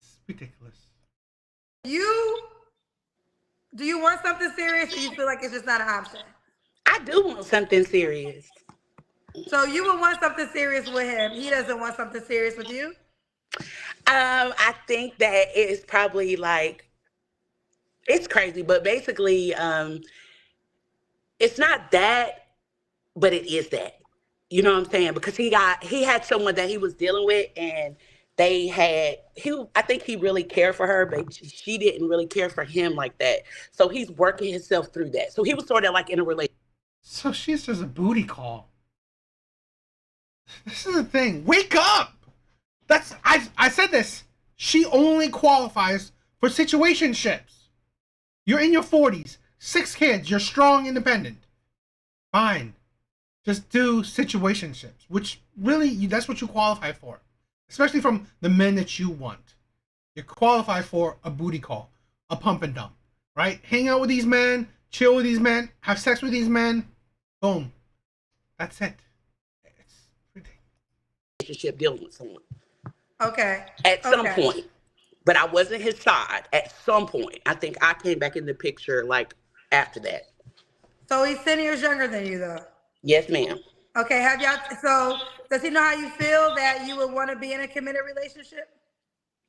Speaker 1: It's ridiculous.
Speaker 3: Do you want something serious, or you feel like it's just not an option?
Speaker 2: I do want something serious.
Speaker 3: So you would want something serious with him. He doesn't want something serious with you?
Speaker 2: I think that it's probably like, it's crazy, but basically, it's not that, but it is that. You know what I'm saying? Because he had someone that he was dealing with, and I think he really cared for her, but she didn't really care for him like that. So he's working himself through that. So he was sort of like in a relationship.
Speaker 1: So she's just a booty call. This is the thing. Wake up! I said this. She only qualifies for situationships. You're in your 40s, 6 kids, you're strong, independent. Fine. Just do situationships, which really, that's what you qualify for. Especially from the men that you want. You qualify for a booty call, a pump and dump, right? Hang out with these men, chill with these men, have sex with these men. Boom. That's it. It's ridiculous.
Speaker 2: Relationship dealing with someone.
Speaker 3: Okay.
Speaker 2: At some point. But I wasn't his side at some point. I think I came back in the picture like after that.
Speaker 3: So he's 10 years younger than you, though?
Speaker 2: Yes, ma'am.
Speaker 3: Okay, so does he know how you feel that you would want to be in a committed relationship?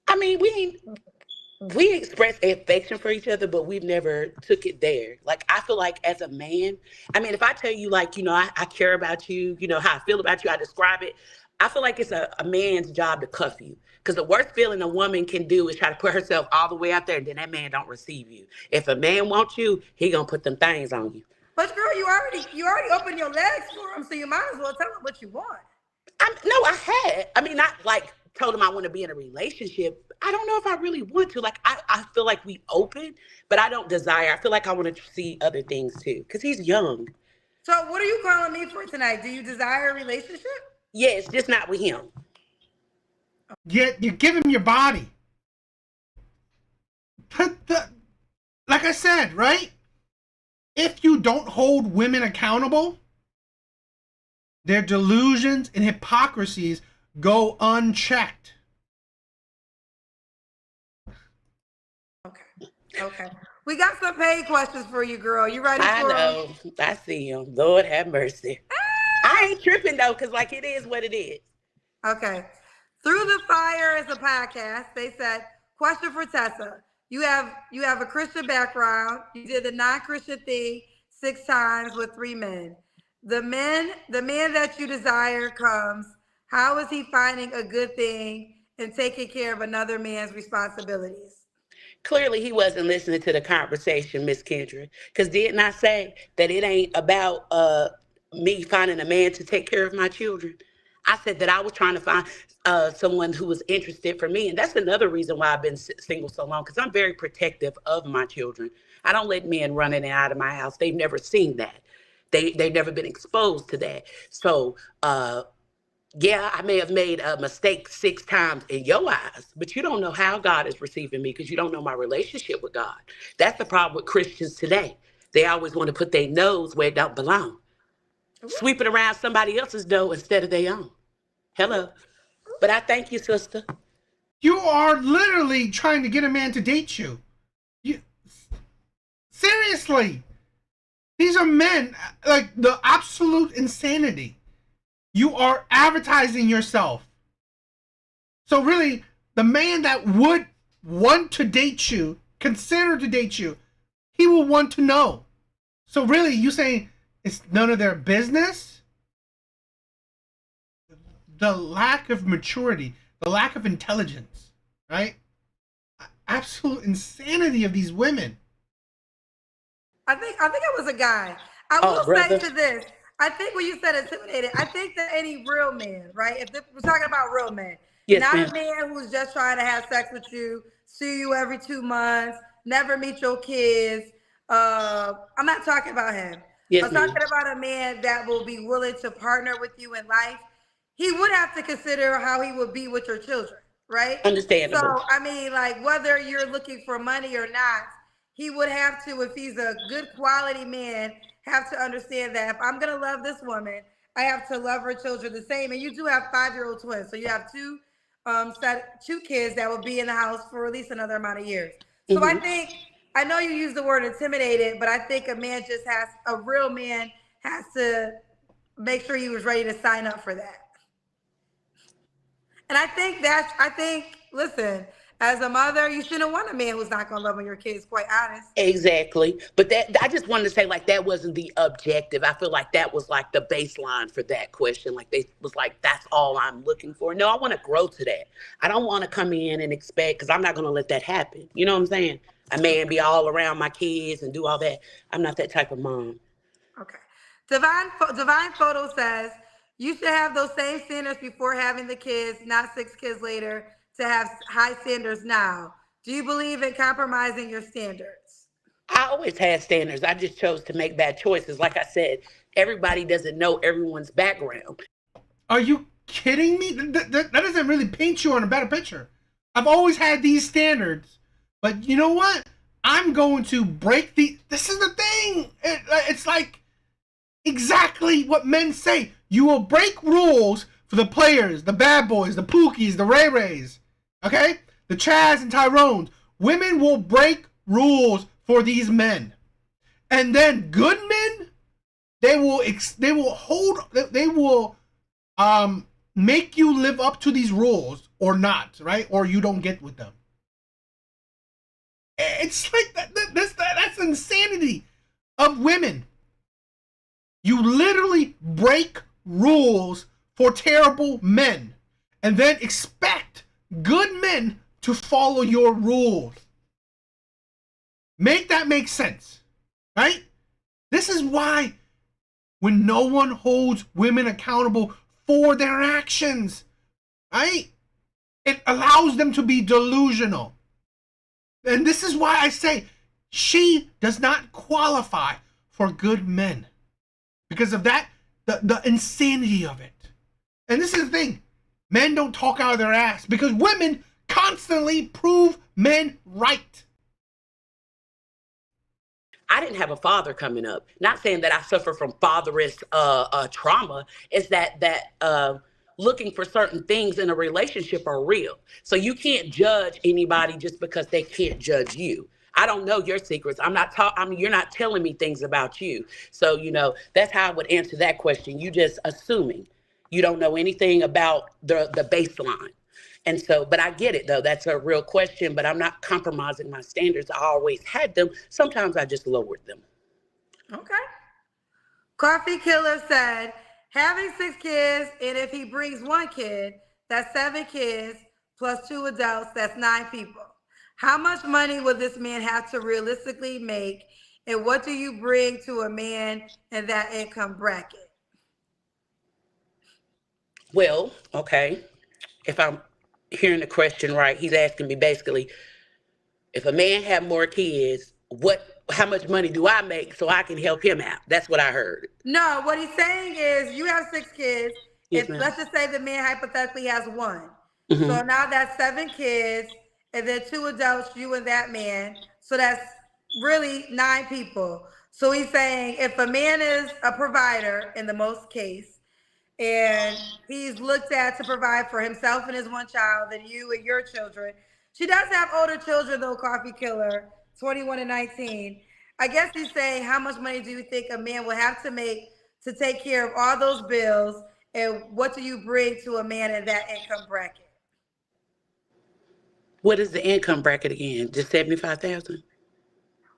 Speaker 2: I mean, we express affection for each other, but we've never took it there. Like, I feel like as a man, I mean, if I tell you, like, I care about you, how I feel about you, I describe it. I feel like it's a man's job to cuff you. Because the worst feeling a woman can do is try to put herself all the way out there, and then that man don't receive you. If a man wants you, he gonna put them things on you.
Speaker 3: But girl, you already opened your legs for him, so you might as well tell him what you want.
Speaker 2: Not like told him I want to be in a relationship. I don't know if I really want to. Like, I feel like we open, but I don't desire. I feel like I want to see other things too, because he's young.
Speaker 3: So what are you calling me for tonight? Do you desire a relationship?
Speaker 2: Yes, just not with him.
Speaker 1: Yet you give him your body. Like I said, right? If you don't hold women accountable, their delusions and hypocrisies go unchecked.
Speaker 3: Okay. We got some paid questions for you, girl. You ready for
Speaker 2: I know.
Speaker 3: them?
Speaker 2: I see him. Lord have mercy. I ain't tripping though, because like it is what it is.
Speaker 3: Okay. Through the Fire is a podcast. They said, question for Tessa. You have a Christian background. You did the non-Christian thing 6 times with 3 men. The man that you desire comes. How is he finding a good thing and taking care of another man's responsibilities?
Speaker 2: Clearly, he wasn't listening to the conversation, Miss Kendra. Because didn't I say that it ain't about me finding a man to take care of my children? I said that I was trying to find someone who was interested for me. And that's another reason why I've been single so long, because I'm very protective of my children. I don't let men run in and out of my house. They've never seen that. They've never been exposed to that. So, yeah, I may have made a mistake 6 times in your eyes, but you don't know how God is receiving me because you don't know my relationship with God. That's the problem with Christians today. They always want to put their nose where it don't belong, sweep it around somebody else's dough instead of their own. Hello. But I thank you, sister.
Speaker 1: You are literally trying to get a man to date you. You seriously. These are men, like the absolute insanity. You are advertising yourself. So really, the man that would want to date you, consider to date you, he will want to know. So really, you saying it's none of their business? The lack of maturity, the lack of intelligence, right? Absolute insanity of these women.
Speaker 3: I think it was a guy. I
Speaker 2: Oh,
Speaker 3: will say
Speaker 2: brother.
Speaker 3: to this. I think when you said intimidated, I think that any real man, right? We're talking about real men,
Speaker 2: Yes,
Speaker 3: not
Speaker 2: ma'am.
Speaker 3: a man who's just trying to have sex with you, see you every 2 months, never meet your kids. I'm not talking about him.
Speaker 2: Yes,
Speaker 3: I'm
Speaker 2: ma'am.
Speaker 3: talking about a man that will be willing to partner with you in life. He would have to consider how he would be with your children, right? So,
Speaker 2: Understandable.
Speaker 3: I mean, like whether you're looking for money or not, he would have to, if he's a good quality man, have to understand that if I'm gonna love this woman, I have to love her children the same. And you do have 5-year-old twins, so you have two kids that will be in the house for at least another amount of years. So I
Speaker 2: Hmm.
Speaker 3: think I know you use the word intimidated, but I think a real man has to make sure he was ready to sign up for that. And listen, as a mother, you shouldn't want a man who's not gonna love on your kids. Quite honest.
Speaker 2: Exactly. But that I just wanted to say like that wasn't the objective. I feel like that was like the baseline for that question. Like they was like, that's all I'm looking for. No, I want to grow to that. I don't want to come in and expect because I'm not gonna let that happen. You know what I'm saying? A man be all around my kids and do all that. I'm not that type of mom.
Speaker 3: Okay. Divine Photo says you should have those same standards before having the kids, not 6 kids later to have high standards now. Do you believe in compromising your standards?
Speaker 2: I always had standards. I just chose to make bad choices. Like I said, everybody doesn't know everyone's background.
Speaker 1: Are you kidding me? That doesn't really paint you on a better picture. I've always had these standards, but you know what? I'm going to break the. This is the thing. It's like exactly what men say. You will break rules for the players, the bad boys, the Pookies, the Ray Rays, okay? The Chaz and Tyrones. Women will break rules for these men. And then good men, they will make you live up to these rules or not, right? Or you don't get with them. It's like that's insanity of women. You literally break rules for terrible men and then expect good men to follow your rules. Make that make sense, right? This is why when no one holds women accountable for their actions, right? It allows them to be delusional. And this is why I say she does not qualify for good men. Because of that, the insanity of it. And this is the thing. Men don't talk out of their ass because women constantly prove men right.
Speaker 2: I didn't have a father coming up. Not saying that I suffer from fatherless trauma. It's that looking for certain things in a relationship are real. So you can't judge anybody just because they can't judge you. I don't know your secrets. You're not telling me things about you. So that's how I would answer that question. You just assuming. You don't know anything about the baseline. And so, but I get it though. That's a real question, but I'm not compromising my standards. I always had them. Sometimes I just lowered them.
Speaker 3: Okay. Coffee Killer said, having 6 kids, and if he brings one kid, that's 7 kids plus 2 adults, that's 9 people. How much money would this man have to realistically make? And what do you bring to a man in that income bracket?
Speaker 2: Well, okay. If I'm hearing the question right, he's asking me basically, if a man have more kids, how much money do I make so I can help him out? That's what I heard.
Speaker 3: No, what he's saying is you have 6 kids.
Speaker 2: Yes,
Speaker 3: If
Speaker 2: ma'am.
Speaker 3: let's just say the man hypothetically has one. So
Speaker 2: Hmm.
Speaker 3: now that's 7 kids, and then 2 adults, you and that man. So that's really 9 people. So he's saying if a man is a provider in the most case, and he's looked at to provide for himself and his one child, and you and your children. She does have older children though, Coffee Killer, 21 and 19. I guess he's saying how much money do you think a man will have to make to take care of all those bills, and what do you bring to a man in that income bracket?
Speaker 2: What is the income bracket again? Just 75,000?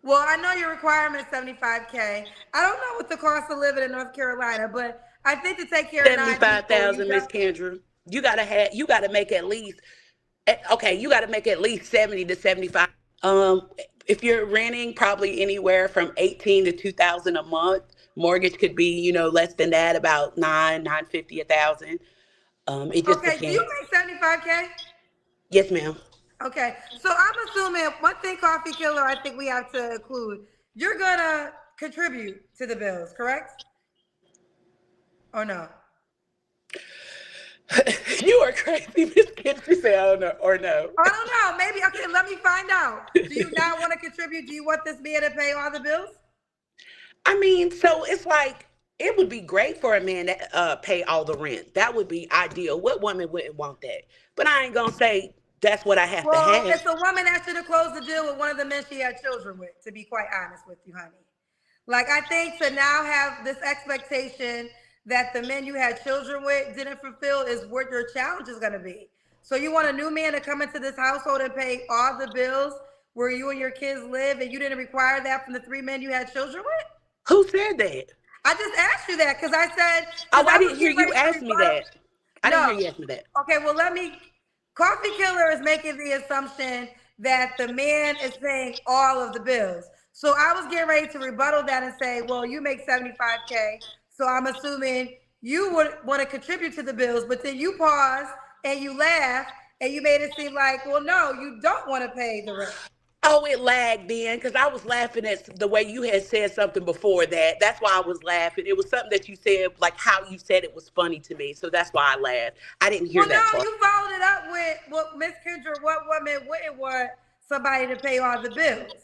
Speaker 3: Well, I know your requirement is 75K. I don't know what the cost of living in North Carolina, but I think to take care of 9 people, you
Speaker 2: 75,000, Miss Kendra. You gotta make at least, okay, you gotta make at least 70 to 75. Um, if you're renting, probably anywhere from 18 to 2,000 a month. Mortgage could be, less than that, about 950, 1,000. It just
Speaker 3: okay, do you
Speaker 2: depends.
Speaker 3: make 75K?
Speaker 2: Yes, ma'am.
Speaker 3: Okay, so I'm assuming one thing, Coffee Killer, I think we have to include, you're gonna contribute to the bills, correct? Or no?
Speaker 2: You are crazy, Miss Kendra. Say, I don't know, or no.
Speaker 3: I don't know. Maybe, okay, let me find out. Do you not want to contribute? Do you want this man to pay all the bills?
Speaker 2: I mean, so it's like it would be great for a man to pay all the rent. That would be ideal. What woman wouldn't want that? But I ain't gonna say that's what I have to
Speaker 3: Well,
Speaker 2: have.
Speaker 3: it's a woman that should have closed the deal with one of the men she had children with, to be quite honest with you, honey. Like, I think to now have this expectation that the men you had children with didn't fulfill is what your challenge is going to be. So you want a new man to come into this household and pay all the bills where you and your kids live, and you didn't require that from the 3 men you had children with?
Speaker 2: Who said that?
Speaker 3: I just asked you that because I said,
Speaker 2: Oh,
Speaker 3: because
Speaker 2: I
Speaker 3: I was
Speaker 2: didn't hear
Speaker 3: getting
Speaker 2: you
Speaker 3: ready to
Speaker 2: ask me
Speaker 3: rebuttal.
Speaker 2: that. I didn't
Speaker 3: No.
Speaker 2: hear you ask me that.
Speaker 3: Okay, well, Coffee Killer is making the assumption that the man is paying all of the bills. So I was getting ready to rebuttal that and say, well, you make 75K. So I'm assuming you would want to contribute to the bills, but then you pause and you laugh and you made it seem like, well, no, you don't want to pay the rent.
Speaker 2: Oh, it lagged then because I was laughing at the way you had said something before that. That's why I was laughing. It was something that you said, like how you said it was funny to me. So that's why I laughed. I didn't hear
Speaker 3: Well,
Speaker 2: that
Speaker 3: no,
Speaker 2: part.
Speaker 3: you followed it up with, well, Miss Kendra, what woman wouldn't want somebody to pay all the bills?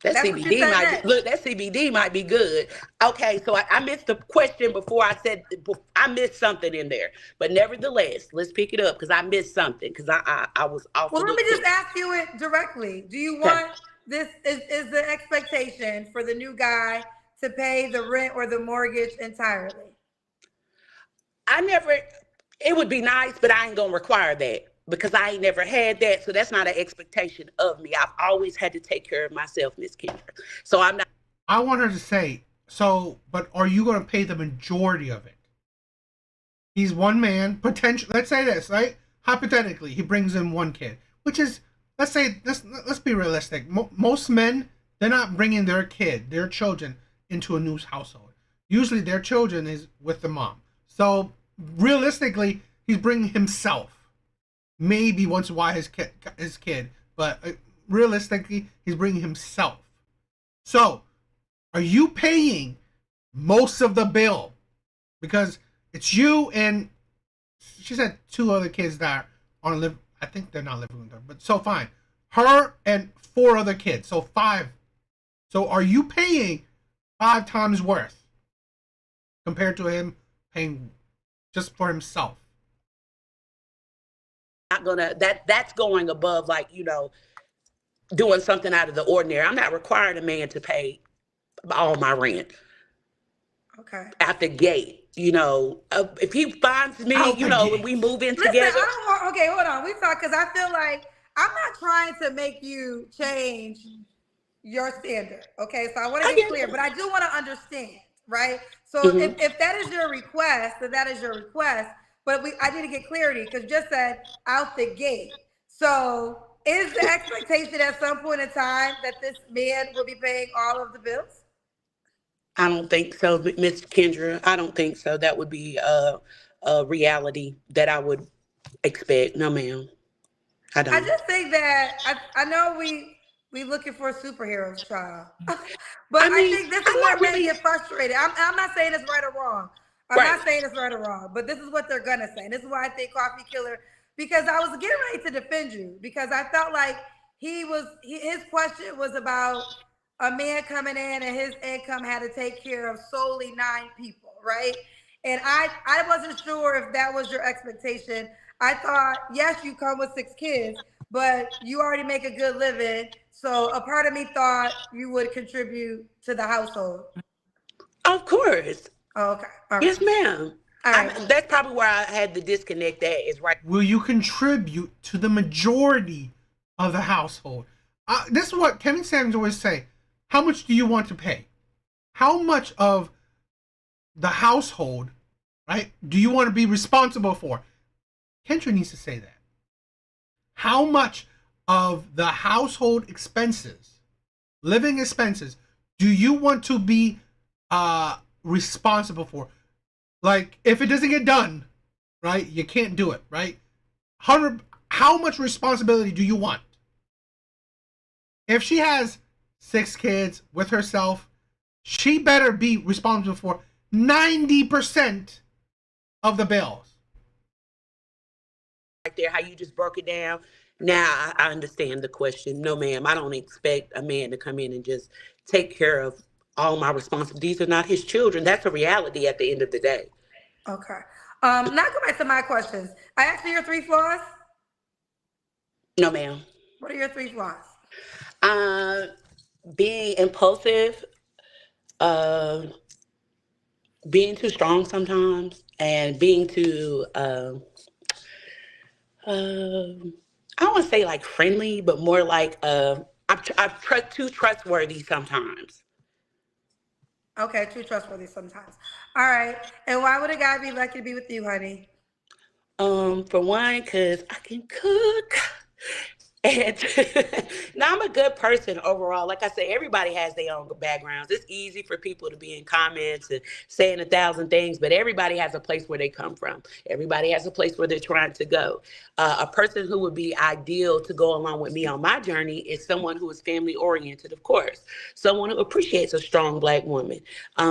Speaker 2: That
Speaker 3: That's what you
Speaker 2: CBD
Speaker 3: said
Speaker 2: might be,
Speaker 3: next.
Speaker 2: look. That CBD might be good. Okay, so I missed the question before I said I missed something in there. But nevertheless, let's pick it up because I missed something because I was off a
Speaker 3: Well, let
Speaker 2: little
Speaker 3: me just
Speaker 2: quick.
Speaker 3: ask you it directly. Do you
Speaker 2: Okay.
Speaker 3: want this is the expectation for the new guy to pay the rent or the mortgage entirely?
Speaker 2: I never, it would be nice, but I ain't gonna require that because I ain't never had that. So that's not an expectation of me. I've always had to take care of myself, Miss Kendra. So I'm not.
Speaker 1: I want her to say, so, but are you going to pay the majority of it? He's one man, potential. Let's say this, right? Hypothetically, he brings in one kid, which is, let's be realistic. Most men, they're not bringing their kid, their children, into a new household. Usually, their children is with the mom. So realistically, he's bringing himself. Maybe once in a while his kid, but realistically, he's bringing himself. So, are you paying most of the bill? Because it's you and she said 2 other kids that are live. I think they're not living with her, but so fine. Her and 4 other kids, so 5. So are you paying 5 times worth compared to him paying just for himself?
Speaker 2: Not gonna that's going above like doing something out of the ordinary. I'm not requiring a man to pay all my rent
Speaker 3: Okay.
Speaker 2: out the gate. If he finds me,
Speaker 1: Out the
Speaker 2: and we
Speaker 1: gate.
Speaker 2: move in
Speaker 3: Listen, I
Speaker 2: together.
Speaker 3: don't want. Okay, hold on. We talk because I feel like I'm not trying to make you change your standard. Okay, so I want to
Speaker 2: I
Speaker 3: get
Speaker 2: get
Speaker 3: clear,
Speaker 2: it.
Speaker 3: but I do want to understand, right? So
Speaker 2: Hmm.
Speaker 3: if that is your request, then that is your request. But I need to get clarity because you just said out the gate. So is the expectation at some point in time that this man will be paying all of the bills?
Speaker 2: I don't think so, Miss Kendra. I don't think so. That would be a reality that I would expect. No, ma'am, I
Speaker 3: I
Speaker 2: don't.
Speaker 3: just think that I know we looking for superheroes, child, but
Speaker 2: I
Speaker 3: I
Speaker 2: mean,
Speaker 3: think this is
Speaker 2: I'm
Speaker 3: where
Speaker 2: not
Speaker 3: men
Speaker 2: really
Speaker 3: get frustrated. I'm not saying it's right or wrong. I'm
Speaker 2: right.
Speaker 3: not saying it's right or wrong, but this is what they're gonna say. And this is why I think Coffee Killer, because I was getting ready to defend you because I felt like his question was about a man coming in and his income had to take care of solely 9 people, right? And I wasn't sure if that was your expectation. I thought, yes, you come with 6 kids, but you already make a good living. So a part of me thought you would contribute to the household.
Speaker 2: Of course.
Speaker 3: Oh, okay. All right.
Speaker 2: Yes, ma'am.
Speaker 3: All right.
Speaker 2: That's probably where I had the disconnect at is right.
Speaker 1: Will you contribute to the majority of the household? This is what Kevin Samuels always say. How much do you want to pay? How much of the household, right, do you want to be responsible for? Kendra needs to say that. How much of the household expenses, living expenses, do you want to be responsible for? Like, if it doesn't get done, right, you can't do it, right? How much responsibility do you want? If she has 6 kids with herself, she better be responsible for 90% of the bills.
Speaker 2: There, how you just broke it down. Now I understand the question. No, ma'am, I don't expect a man to come in and just take care of all my responsibilities. These are not his children. That's a reality at the end of the day.
Speaker 3: Okay. Now go back to my questions. I asked you your 3 flaws.
Speaker 2: No, ma'am.
Speaker 3: What are your 3 flaws?
Speaker 2: Uh, being impulsive, uh, being too strong sometimes, and being too, I don't want to say like friendly, but more like too trustworthy sometimes.
Speaker 3: Okay, too trustworthy sometimes. All right. And why would a guy be lucky to be with you, honey?
Speaker 2: For one, because I can cook. And now I'm a good person overall. Like I said, everybody has their own backgrounds. It's easy for people to be in comments and saying 1,000 things, but everybody has a place where they come from. Everybody has a place where they're trying to go. A person who would be ideal to go along with me on my journey is someone who is family oriented, of course. Someone who appreciates a strong Black woman.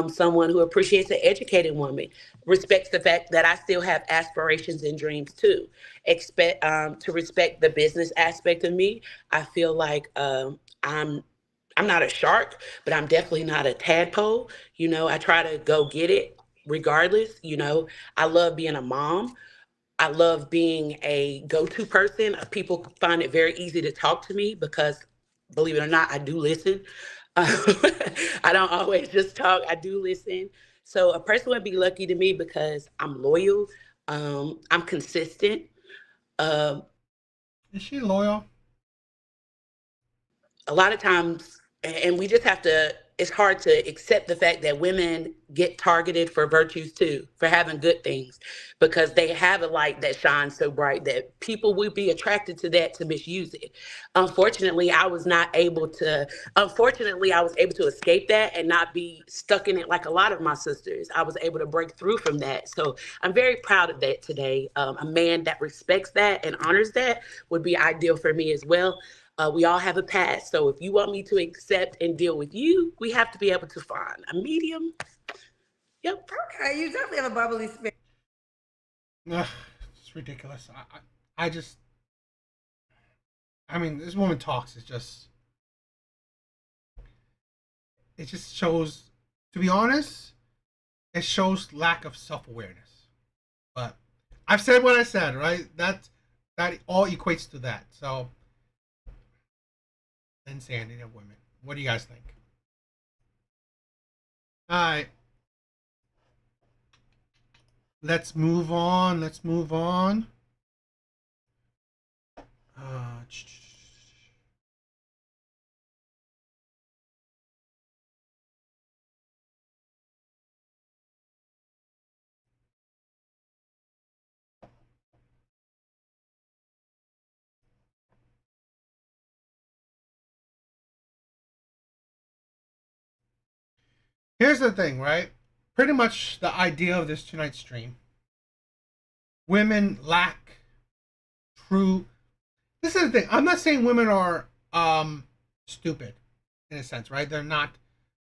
Speaker 2: Someone who appreciates an educated woman. Respects the fact that I still have aspirations and dreams too. Expect to respect the business aspect of me. I feel like I'm not a shark, but I'm definitely not a tadpole. I try to go get it regardless. I love being a mom. I love being a go-to person. People find it very easy to talk to me because, believe it or not, I do listen. I don't always just talk. I do listen. So a person would be lucky to me because I'm loyal. I'm consistent. Um,
Speaker 1: Is she loyal?
Speaker 2: a lot of times, and we just have to, it's hard to accept the fact that women get targeted for virtues too, for having good things, because they have a light that shines so bright that people would be attracted to that to misuse it. Unfortunately, I was not able to, unfortunately, I was able to escape that and not be stuck in it like a lot of my sisters. I was able to break through from that. So I'm very proud of that today. A man that respects that and honors that would be ideal for me as well. We all have a past. So if you want me to accept and deal with you, we have to be able to find a medium. Yep.
Speaker 3: Okay, you definitely have a bubbly spirit.
Speaker 1: Ugh, it's ridiculous. I just, I mean, this woman talks. It just shows, to be honest, it shows lack of self awareness. But I've said what I said, right? That all equates to that. So, insanity of women. What do you guys think? All right, let's move on. Let's move on. Uh, Here's the thing, right? Pretty much the idea of this tonight's stream. Women lack true. This is the thing. I'm not saying women are stupid in a sense, right? They're not.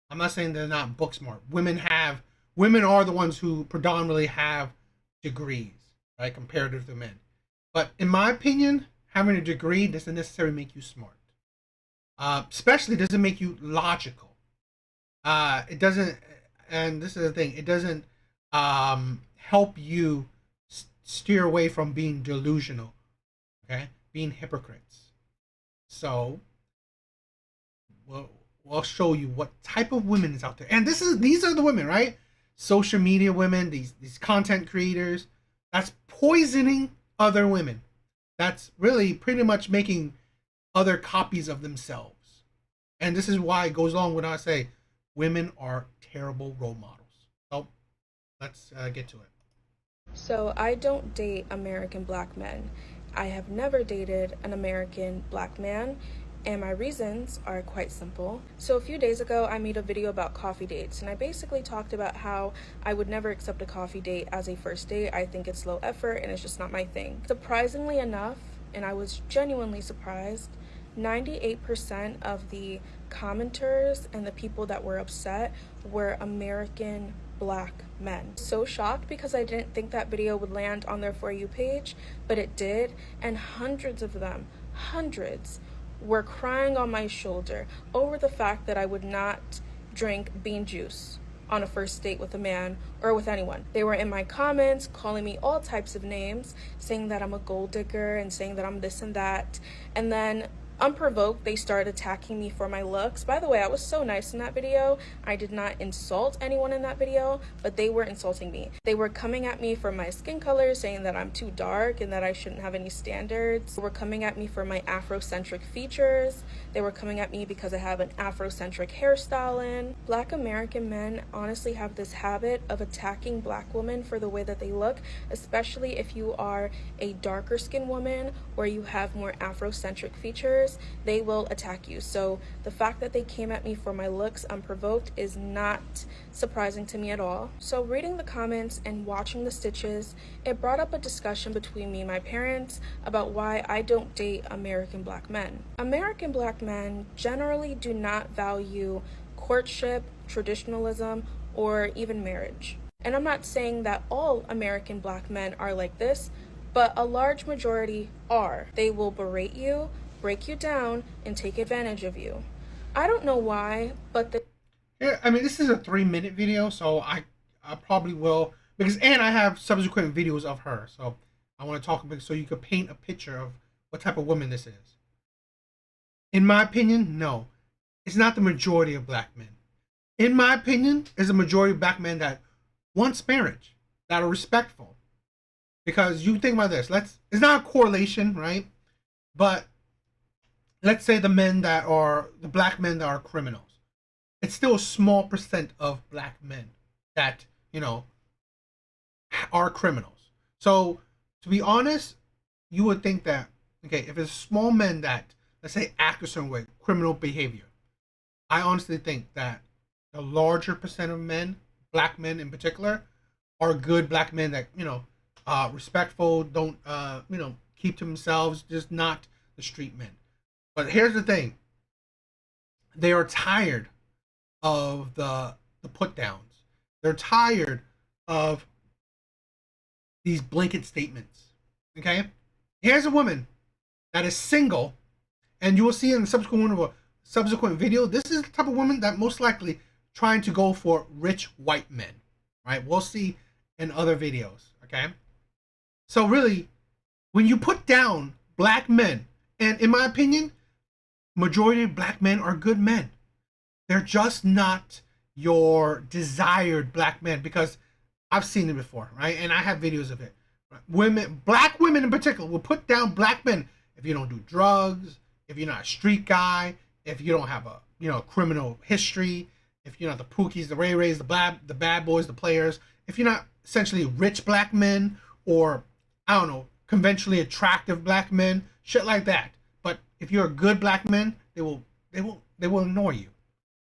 Speaker 1: I'm not saying they're not book smart. Women are the ones who predominantly have degrees, right, compared to men. But in my opinion, having a degree doesn't necessarily make you smart. Especially doesn't make you logical. It doesn't, and this is the thing. It doesn't help you steer away from being delusional. Okay, being hypocrites. So, we'll show you what type of women is out there, and these are the women, right? Social media women, these content creators. That's poisoning other women. That's really pretty much making other copies of themselves. And this is why it goes along when I say women are terrible role models. So let's get to it.
Speaker 4: So I don't date American black men. I have never dated an American black man, and my reasons are quite simple. So a few days ago, I made a video about coffee dates, and I basically talked about how I would never accept a coffee date as a first date. I think it's low effort, and it's just not my thing. Surprisingly enough, and I was genuinely surprised, 98% of the commenters and the people that were upset were American black men. So shocked because I didn't think that video would land on their For You page, but it did, and hundreds of them, hundreds, were crying on my shoulder over the fact that I would not drink bean juice on a first date with a man or with anyone. They were in my comments calling me all types of names, saying that I'm a gold digger and saying that I'm this and that. And then unprovoked, they started attacking me for my looks. By the way, I was so nice in that video. I did not insult anyone in that video, but they were insulting me. They were coming at me for my skin color, saying that I'm too dark and that I shouldn't have any standards. They were coming at me for my Afrocentric features. They were coming at me because I have an Afrocentric hairstyle in. Black American men honestly have this habit of attacking black women for the way that they look, especially if you are a darker skinned woman or you have more Afrocentric features. They will attack you. So the fact that they came at me for my looks unprovoked is not surprising to me at all. So reading the comments and watching the stitches, it brought up a discussion between me and my parents about why I don't date American black men. American black men generally do not value courtship, traditionalism, or even marriage. And I'm not saying that all American black men are like this, but a large majority are. They will berate you, break you down, and take advantage of you. I don't know why, but
Speaker 1: Yeah, I mean, this is a 3-minute video, so I probably will, because, and I have subsequent videos of her, so I want to talk about so you could paint a picture of what type of woman this is. In my opinion, no, it's not the majority of black men. In my opinion, it's a majority of black men that wants marriage, that are respectful. Because you think about this, it's not a correlation, right? But let's say the black men that are criminals. It's still a small percent of black men that, are criminals. So to be honest, you would think that, okay, if it's small men that, let's say, act a certain way, criminal behavior, I honestly think that the larger percent of men, black men in particular, are good black men that, respectful, don't, keep to themselves, just not the street men. But here's the thing. They are tired of the put downs. They're tired of these blanket statements. Okay? Here's a woman that is single, and you will see in the subsequent video, this is the type of woman that most likely trying to go for rich white men. Right? We'll see in other videos. Okay? So really, when you put down black men, and in my opinion, majority of black men are good men. They're just not your desired black men, because I've seen it before, right? And I have videos of it. Black women in particular, will put down black men if you don't do drugs, if you're not a street guy, if you don't have a criminal history, if you're not the Pookies, the Ray Rays, the bad boys, the players, if you're not essentially rich black men or I don't know, conventionally attractive black men, shit like that. But if you're a good black man, they will ignore you.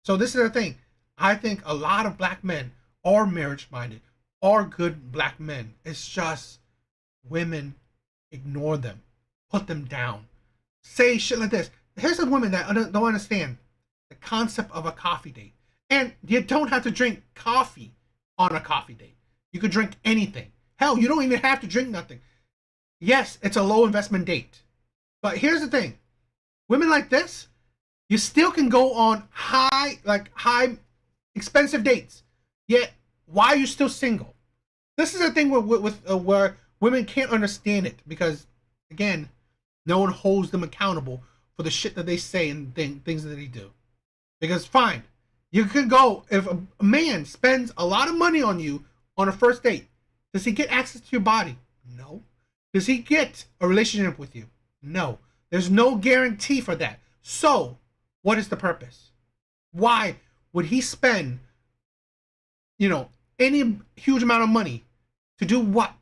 Speaker 1: So this is the thing. I think a lot of black men are marriage minded, are good black men. It's just women ignore them, put them down, say shit like this. Here's a woman that don't understand the concept of a coffee date. And you don't have to drink coffee on a coffee date. You could drink anything. Hell, you don't even have to drink nothing. Yes, it's a low investment date. But here's the thing. Women like this, you still can go on high expensive dates. Yet, why are you still single? This is the thing where women can't understand it because, again, no one holds them accountable for the shit that they say and things that they do. Because fine, you could go, if a man spends a lot of money on you on a first date, does he get access to your body? No. Does he get a relationship with you? No. There's no guarantee for that. So, what is the purpose? Why would he spend, any huge amount of money to do what?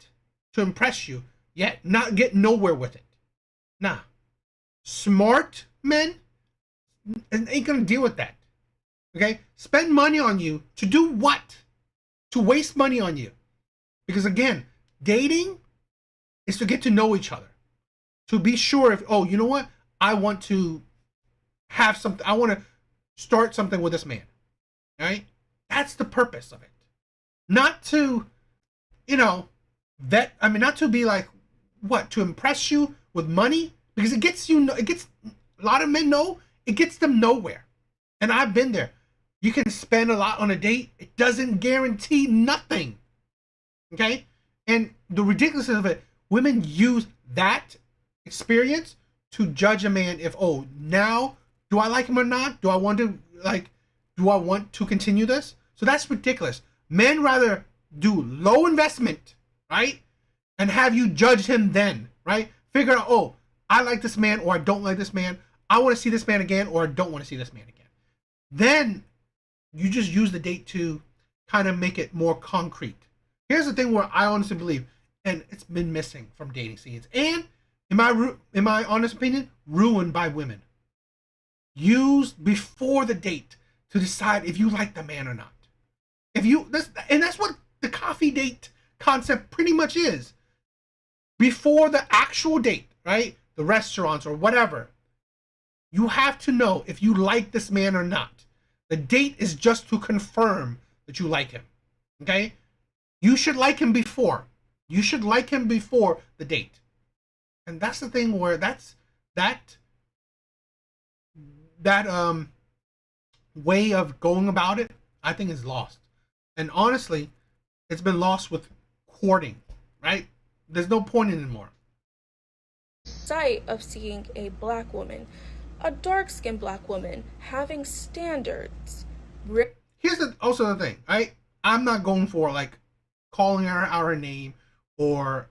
Speaker 1: To impress you, yet not get nowhere with it. Nah. Smart men ain't gonna deal with that. Okay? Spend money on you to do what? To waste money on you. Because again, dating is to get to know each other. To be sure if, oh, you know what? I want to have something, I want to start something with this man. Right? That's the purpose of it. Not to, not to be like, what, to impress you with money? Because it gets a lot of men know, it gets them nowhere. And I've been there. You can spend a lot on a date. It doesn't guarantee nothing. Okay? And the ridiculousness of it, women use that experience to judge a man if, oh, now, do I like him or not? Do I want to continue this? So that's ridiculous. Men rather do low investment, right? And have you judge him then, right? Figure out, oh, I like this man or I don't like this man. I want to see this man again or I don't want to see this man again. Then you just use the date to kind of make it more concrete. Here's the thing where I honestly believe, and it's been missing from dating scenes, and in my honest opinion, ruined by women. Used before the date to decide if you like the man or not. That's what the coffee date concept pretty much is. Before the actual date, right? The restaurants or whatever. You have to know if you like this man or not. The date is just to confirm that you like him. Okay? You should like him before. You should like him before the date. And that's the thing where that way of going about it, I think is lost. And honestly, it's been lost with courting, right? There's no point anymore.
Speaker 4: Sight of seeing a black woman, a dark-skinned black woman, having standards.
Speaker 1: Here's also the thing, right? I'm not going for like calling her out her name or,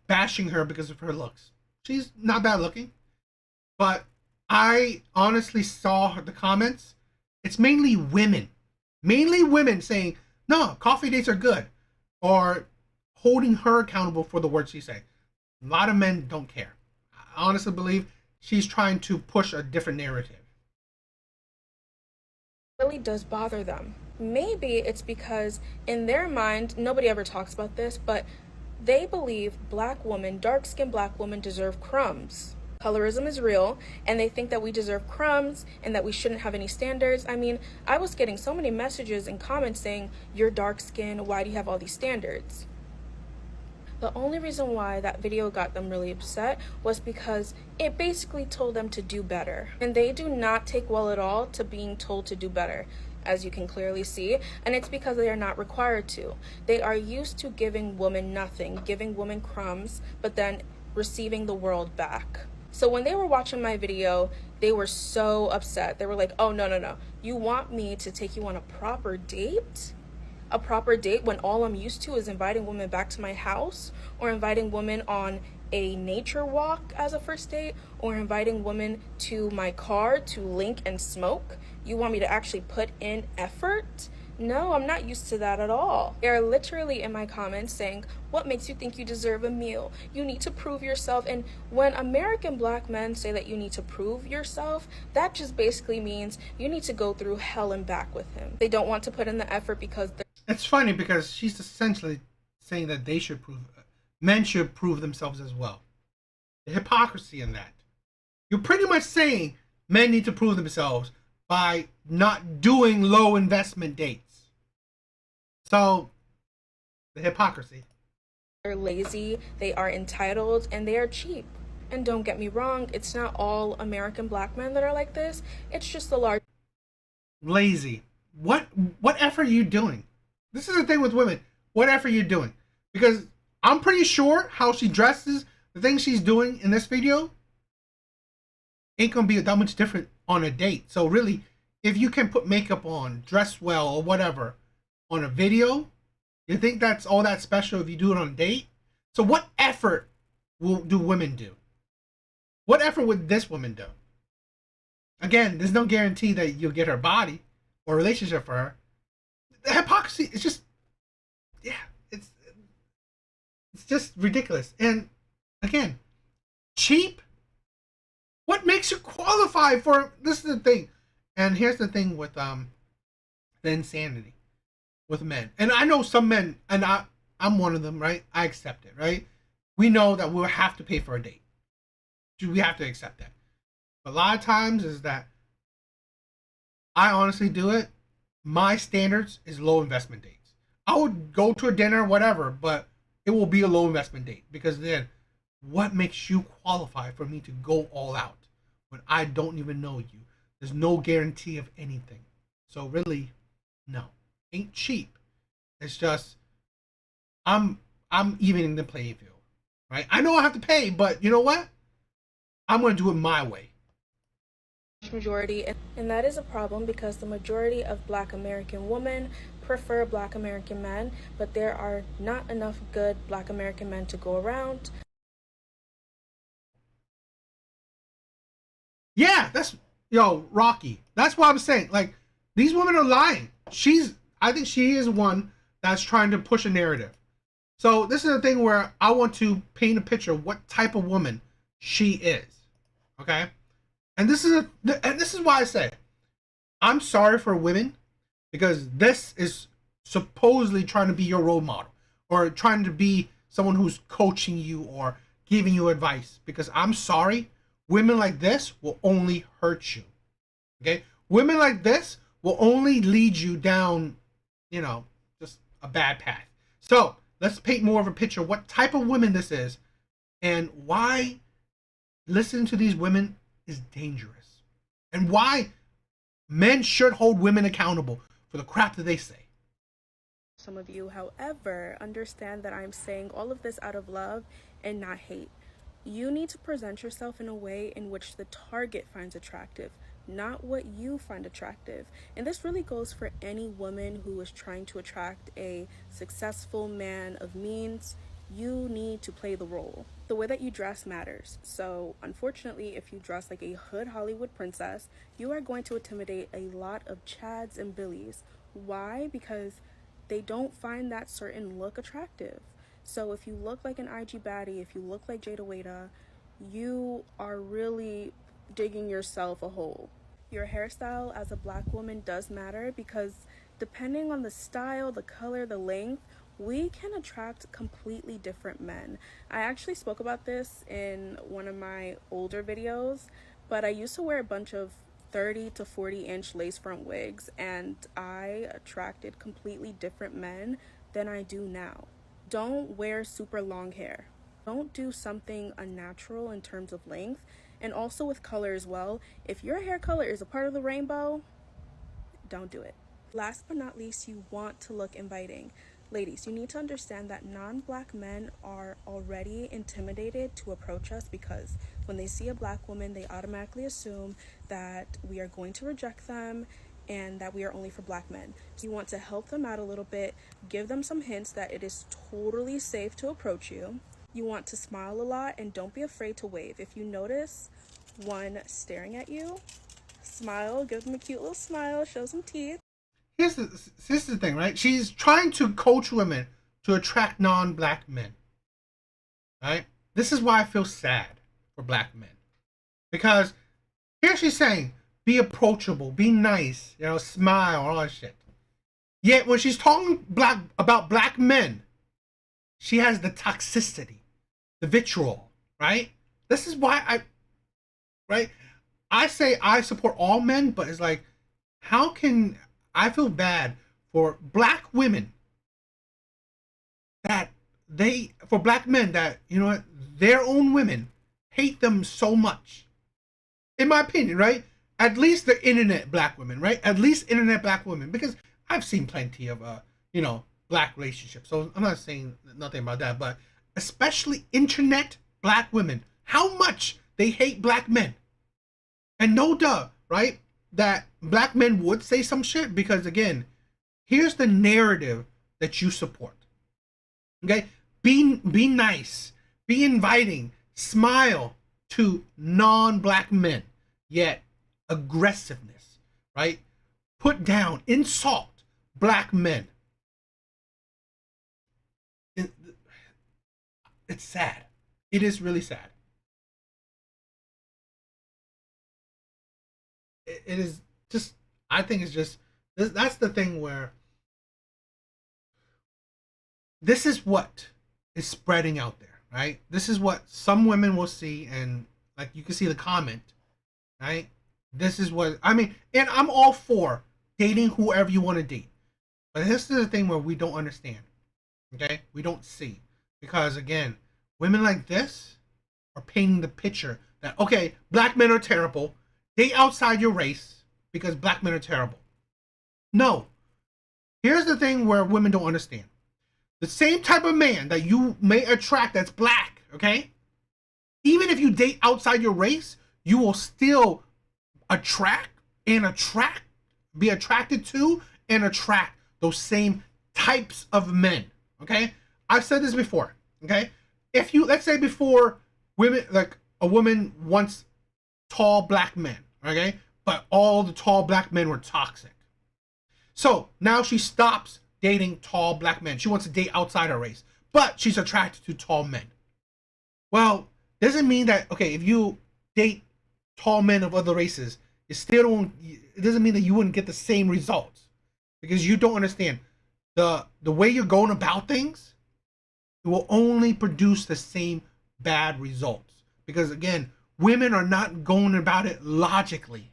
Speaker 1: bashing her because of her looks. She's not bad looking, but I honestly saw the comments. It's mainly women saying, no, coffee dates are good, or holding her accountable for the words she said. A lot of men don't care. I honestly believe she's trying to push a different narrative.
Speaker 4: Really does bother them. Maybe it's because in their mind, nobody ever talks about this, but they believe black women, dark-skinned black women, deserve crumbs. Colorism is real, and they think that we deserve crumbs and that we shouldn't have any standards. I mean, I was getting so many messages and comments saying, you're dark-skinned, why do you have all these standards? The only reason why that video got them really upset was because it basically told them to do better. And they do not take well at all to being told to do better, as you can clearly see, and it's because they are not required to. They are used to giving women nothing, giving women crumbs, but then receiving the world back. So when they were watching my video, they were so upset. They were like, oh, no. You want me to take you on a proper date? A proper date when all I'm used to is inviting women back to my house, or inviting women on a nature walk as a first date, or inviting women to my car to link and smoke? You want me to actually put in effort No, I'm not used to that at all. They are literally in my comments saying, what makes you think you deserve a meal? You need to prove yourself. And when American black men say that you need to prove yourself, that just basically means you need to go through hell and back with him. They don't want to put in the effort because
Speaker 1: it's funny because she's essentially saying that men should prove themselves as well. The hypocrisy in that. You're pretty much saying men need to prove themselves by not doing low investment dates. So, the hypocrisy.
Speaker 4: they're lazy, they are entitled, and they are cheap. And don't get me wrong, it's not all American black men that are like this. It's just a large
Speaker 1: Lazy. What effort are you doing? This is the thing with women. What effort are you doing? Because I'm pretty sure how she dresses, the things she's doing in this video, ain't gonna be that much different on a date. So really, if you can put makeup on, dress well, or whatever on a video, you think that's all that special if you do it on a date? So what effort do women do? What effort would this woman do? Again, there's no guarantee that you'll get her body or relationship for her. The hypocrisy is just, yeah, it's just ridiculous. And again, cheap. What makes you qualify for? This is the thing, and here's the thing with the insanity with men. And I know some men, and I'm one of them, right? I accept it, right? We know that we'll have to pay for a date. We have to accept that. But a lot of times is that I honestly do it. My standards is low investment dates. I would go to a dinner, whatever, but it will be a low investment date because then what makes you qualify for me to go all out when I don't even know you? There's no guarantee of anything. So really, no. Ain't cheap. It's just I'm evening the playing field. Right? I know I have to pay, but you know what? I'm gonna do it my way.
Speaker 4: majority, and that is a problem because the majority of black American women prefer black American men, but there are not enough good black American men to go around.
Speaker 1: Yeah, that's Rocky. That's what I'm saying. Like, these women are lying. I think she is one that's trying to push a narrative. So this is the thing where I want to paint a picture of what type of woman she is. Okay? And this is why I say I'm sorry for women, because this is supposedly trying to be your role model or trying to be someone who's coaching you or giving you advice. Because I'm sorry, women like this will only hurt you. Okay? Women like this will only lead you down, just a bad path. So let's paint more of a picture of what type of women this is and why listening to these women is dangerous, and why men should hold women accountable for the crap that they say.
Speaker 4: Some of you, however, understand that I'm saying all of this out of love and not hate. You need to present yourself in a way in which the target finds attractive, not what you find attractive. And this really goes for any woman who is trying to attract a successful man of means. You need to play the role. The way that you dress matters. So unfortunately, if you dress like a hood Hollywood princess, you are going to intimidate a lot of Chads and Billies. Why? Because they don't find that certain look attractive. So if you look like an IG baddie, if you look like Jada Waita, you are really digging yourself a hole. Your hairstyle as a black woman does matter because depending on the style, the color, the length, we can attract completely different men. I actually spoke about this in one of my older videos, but I used to wear a bunch of 30 to 40 inch lace front wigs, and I attracted completely different men than I do now. Don't wear super long hair. Don't do something unnatural in terms of length, and also with color as well. If your hair color is a part of the rainbow, don't do it. Last but not least, you want to look inviting. Ladies, you need to understand that non-black men are already intimidated to approach us because when they see a black woman, they automatically assume that we are going to reject them and that we are only for black men. So you want to help them out a little bit, give them some hints that it is totally safe to approach you. You want to smile a lot and don't be afraid to wave. If you notice one staring at you, smile, give them a cute little smile, show some teeth.
Speaker 1: Here's the thing, right? She's trying to coach women to attract non-black men, right? This is why I feel sad for black men, because here she's saying, be approachable, be nice, smile, all that shit. Yet when she's talking about black men, she has the toxicity, the vitriol, right? This is why right? I say I support all men, but it's like, how can I feel bad for black women that for black men that, their own women hate them so much? In my opinion, right? At least the internet black women, right? At least internet black women, because I've seen plenty of, black relationships. So I'm not saying nothing about that, but especially internet black women, how much they hate black men. And no duh, right? That black men would say some shit because, again, here's the narrative that you support. Okay? Be nice, be inviting, smile to non-black men, yet aggressiveness, right? Put down, insult black men. It's sad. It is really sad. It is just, I think it's just, that's the thing where this is what is spreading out there, right? This is what some women will see, and like you can see the comment, right? This is what I mean, and I'm all for dating whoever you want to date, but this is the thing where we don't understand. Okay, we don't see, because again, women like this are painting the picture that, okay, black men are terrible, date outside your race because black men are terrible. No, here's the thing where women don't understand. The same type of man that you may attract that's black, okay? Even if you date outside your race, you will still be attracted to and attract those same types of men, okay? I've said this before, okay? If you, let's say before, women, like a woman wants tall black men, okay? But all the tall black men were toxic. So now she stops dating tall black men. She wants to date outside her race, but she's attracted to tall men. Well, doesn't mean that, okay, if you date tall men of other races, it doesn't mean that you wouldn't get the same results, because you don't understand the way you're going about things. It will only produce the same bad results, because again, women are not going about it logically.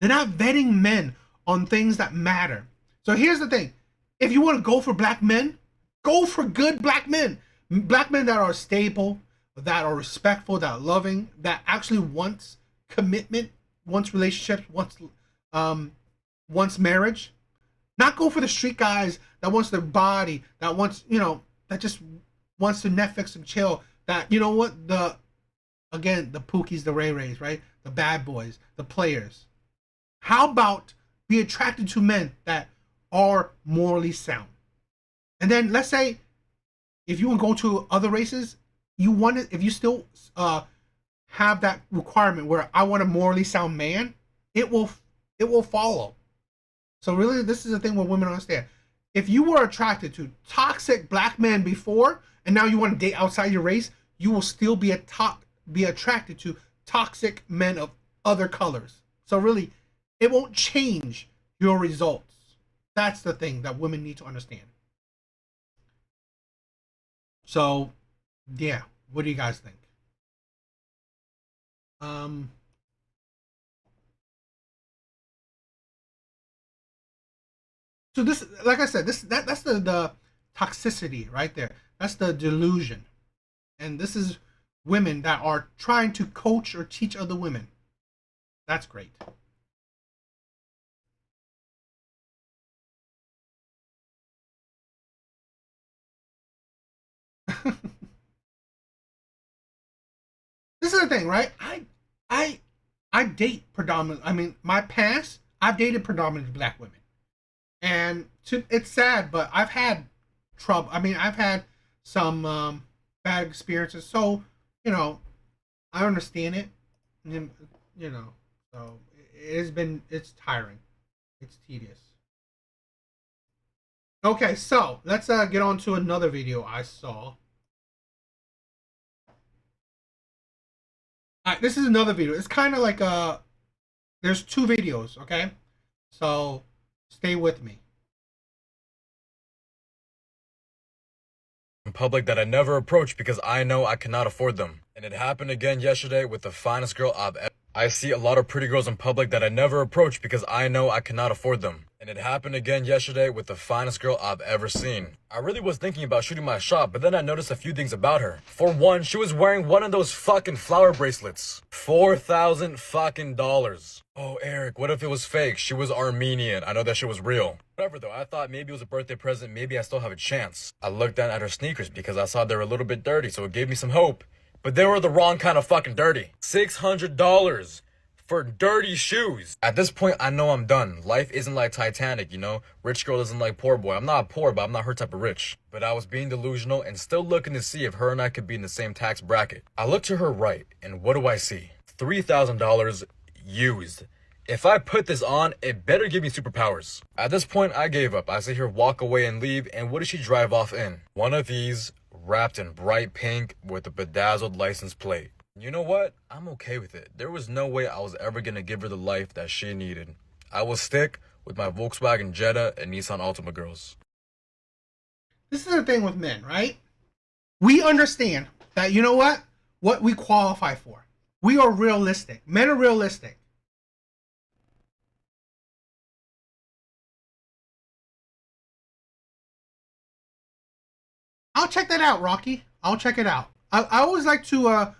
Speaker 1: They're not vetting men on things that matter. So here's the thing. If you want to go for black men, go for good black men. Black men that are stable, that are respectful, that are loving, that actually wants commitment, wants relationships, wants marriage. Not go for the street guys that wants their body, that wants, that just wants to Netflix and chill. That, you know what, the Pookies, the Ray Rays, right? The bad boys, the players. How about be attracted to men that are morally sound? And then let's say if you want to go to other races, if you still have that requirement where I want a morally sound man, it will follow. So really, this is the thing where women understand. If you were attracted to toxic black men before, and now you want to date outside your race, you will still be attracted to toxic men of other colors. So really, it won't change your results. That's the thing that women need to understand. So, yeah, what do you guys think? So this, like I said, that's the toxicity right there. That's the delusion, and this is women that are trying to coach or teach other women. That's great. This is the thing, right? I date predominantly. I mean, my past, I've dated predominantly black women, and it's sad, but I've had trouble. I mean, I've had some bad experiences. So, I understand it. So it's tiring. It's tedious. Okay, so let's get on to another video I saw. Alright, this is another video. It's kind of like there's two videos, okay? So stay with me.
Speaker 5: In public that I never approach because I know I cannot afford them. And it happened again yesterday with the finest girl I've ever. I see a lot of pretty girls in public that I never approach because I know I cannot afford them. And it happened again yesterday with the finest girl I've ever seen. I really was thinking about shooting my shot, but then I noticed a few things about her. For one, she was wearing one of those fucking flower bracelets. $4,000 fucking dollars. Oh, Eric, what if it was fake? She was Armenian. I know that shit was real. Whatever though, I thought maybe it was a birthday present, maybe I still have a chance. I looked down at her sneakers because I saw they were a little bit dirty, so it gave me some hope. But they were the wrong kind of fucking dirty. $600 for dirty shoes. At this point, I know I'm done. Life isn't like Titanic, you know? Rich girl isn't like poor boy. I'm not poor, but I'm not her type of rich. But I was being delusional and still looking to see if her and I could be in the same tax bracket. I look to her right, and what do I see? $3,000 used. If I put this on, it better give me superpowers. At this point, I gave up. I see her walk away and leave, and what does she drive off in? One of these, wrapped in bright pink with a bedazzled license plate. You know what? I'm okay with it. There was no way I was ever gonna give her the life that she needed. I will stick with my Volkswagen Jetta and Nissan Altima girls.
Speaker 1: This is the thing with men, right? We understand that, you know what we qualify for. We are realistic. Men are realistic. I'll check that out, Rocky. I'll check it out. I always like to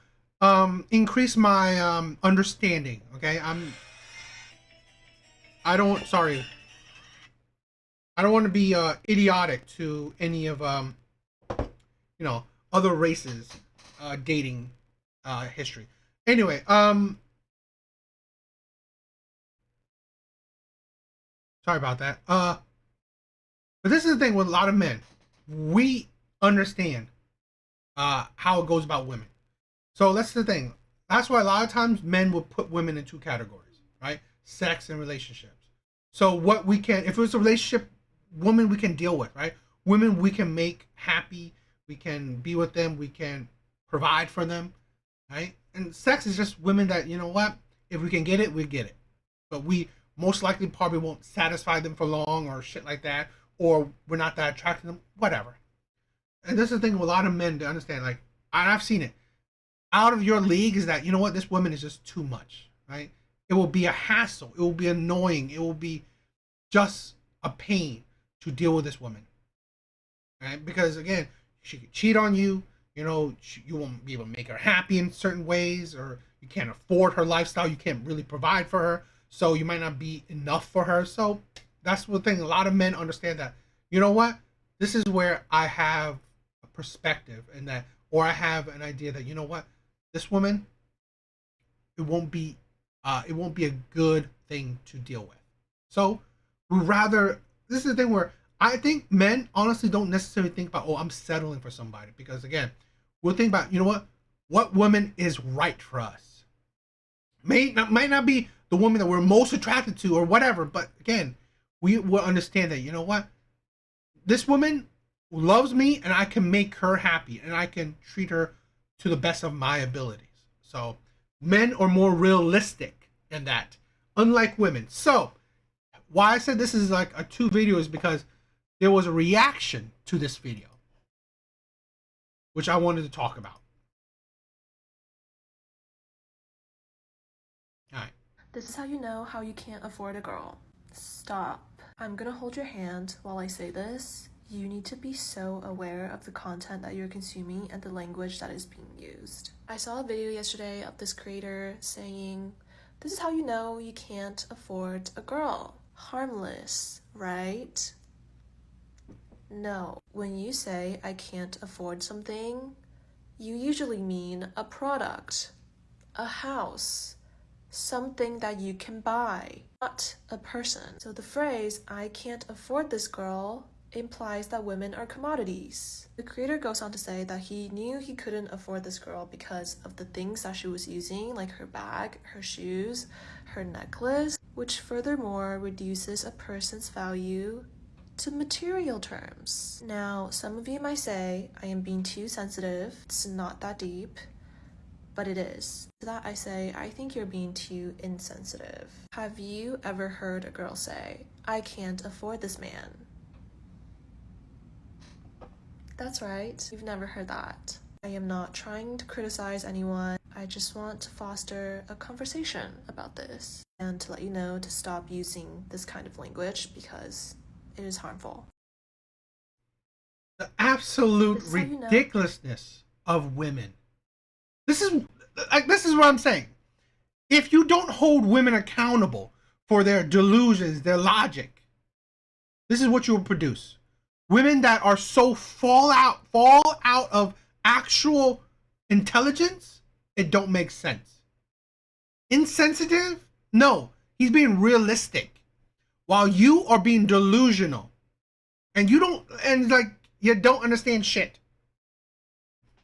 Speaker 1: increase my understanding. Okay, I don't want to be idiotic to any of other races dating history. Anyway, sorry about that. But this is the thing with a lot of men. We understand how it goes about women. So that's the thing. That's why a lot of times men will put women in two categories, right? Sex and relationships. So what we can, if it's a relationship, women we can deal with, right? Women we can make happy. We can be with them. We can provide for them, right? And sex is just women that, you know what? If we can get it, we get it. But we most likely probably won't satisfy them for long or shit like that. Or we're not that attracted to them, whatever. And this is the thing with a lot of men to understand, like, I've seen it. Out of your league is that, you know what, this woman is just too much, right? It will be a hassle. It will be annoying. It will be just a pain to deal with this woman, right? Because, again, she could cheat on you. You know, you won't be able to make her happy in certain ways, or you can't afford her lifestyle. You can't really provide for her. So you might not be enough for her. So that's the thing. A lot of men understand that, you know what, this is where I have a perspective and that, or I have an idea that, you know what, this woman, it won't be a good thing to deal with. So we rather, this is the thing where I think men honestly don't necessarily think about, oh, I'm settling for somebody, because again, we'll think about, you know what woman is right for us. Might not be the woman that we're most attracted to or whatever, but again, we will understand that, you know what, this woman loves me and I can make her happy and I can treat her to the best of my abilities. So men are more realistic in that, unlike women. So why I said this is like a two video is because there was a reaction to this video, which I wanted to talk about. All right.
Speaker 6: This is how you know how you can't afford a girl. Stop. I'm gonna hold your hand while I say this. You need to be so aware of the content that you're consuming and the language that is being used. I saw a video yesterday of this creator saying, this is how you know you can't afford a girl. Harmless, right? No. When you say I can't afford something, you usually mean a product, a house, something that you can buy, not a person. So the phrase, I can't afford this girl, implies that women are commodities. The creator goes on to say that he knew he couldn't afford this girl because of the things that she was using, like her bag, her shoes, her necklace, which furthermore reduces a person's value to material terms. Now, some of you might say I am being too sensitive. It's not that deep, but it is. To that I say, I think you're being too insensitive. Have you ever heard a girl say, I can't afford this man? That's right, you've never heard that. I am not trying to criticize anyone. I just want to foster a conversation about this and to let you know to stop using this kind of language because it is harmful.
Speaker 1: The absolute
Speaker 6: This is how you know.
Speaker 1: ridiculousness of women. This is what I'm saying. If you don't hold women accountable for their delusions, their logic, this is what you will produce. Women that are so fall out of actual intelligence, it don't make sense. Insensitive? No, he's being realistic. While you are being delusional. And you don't understand shit.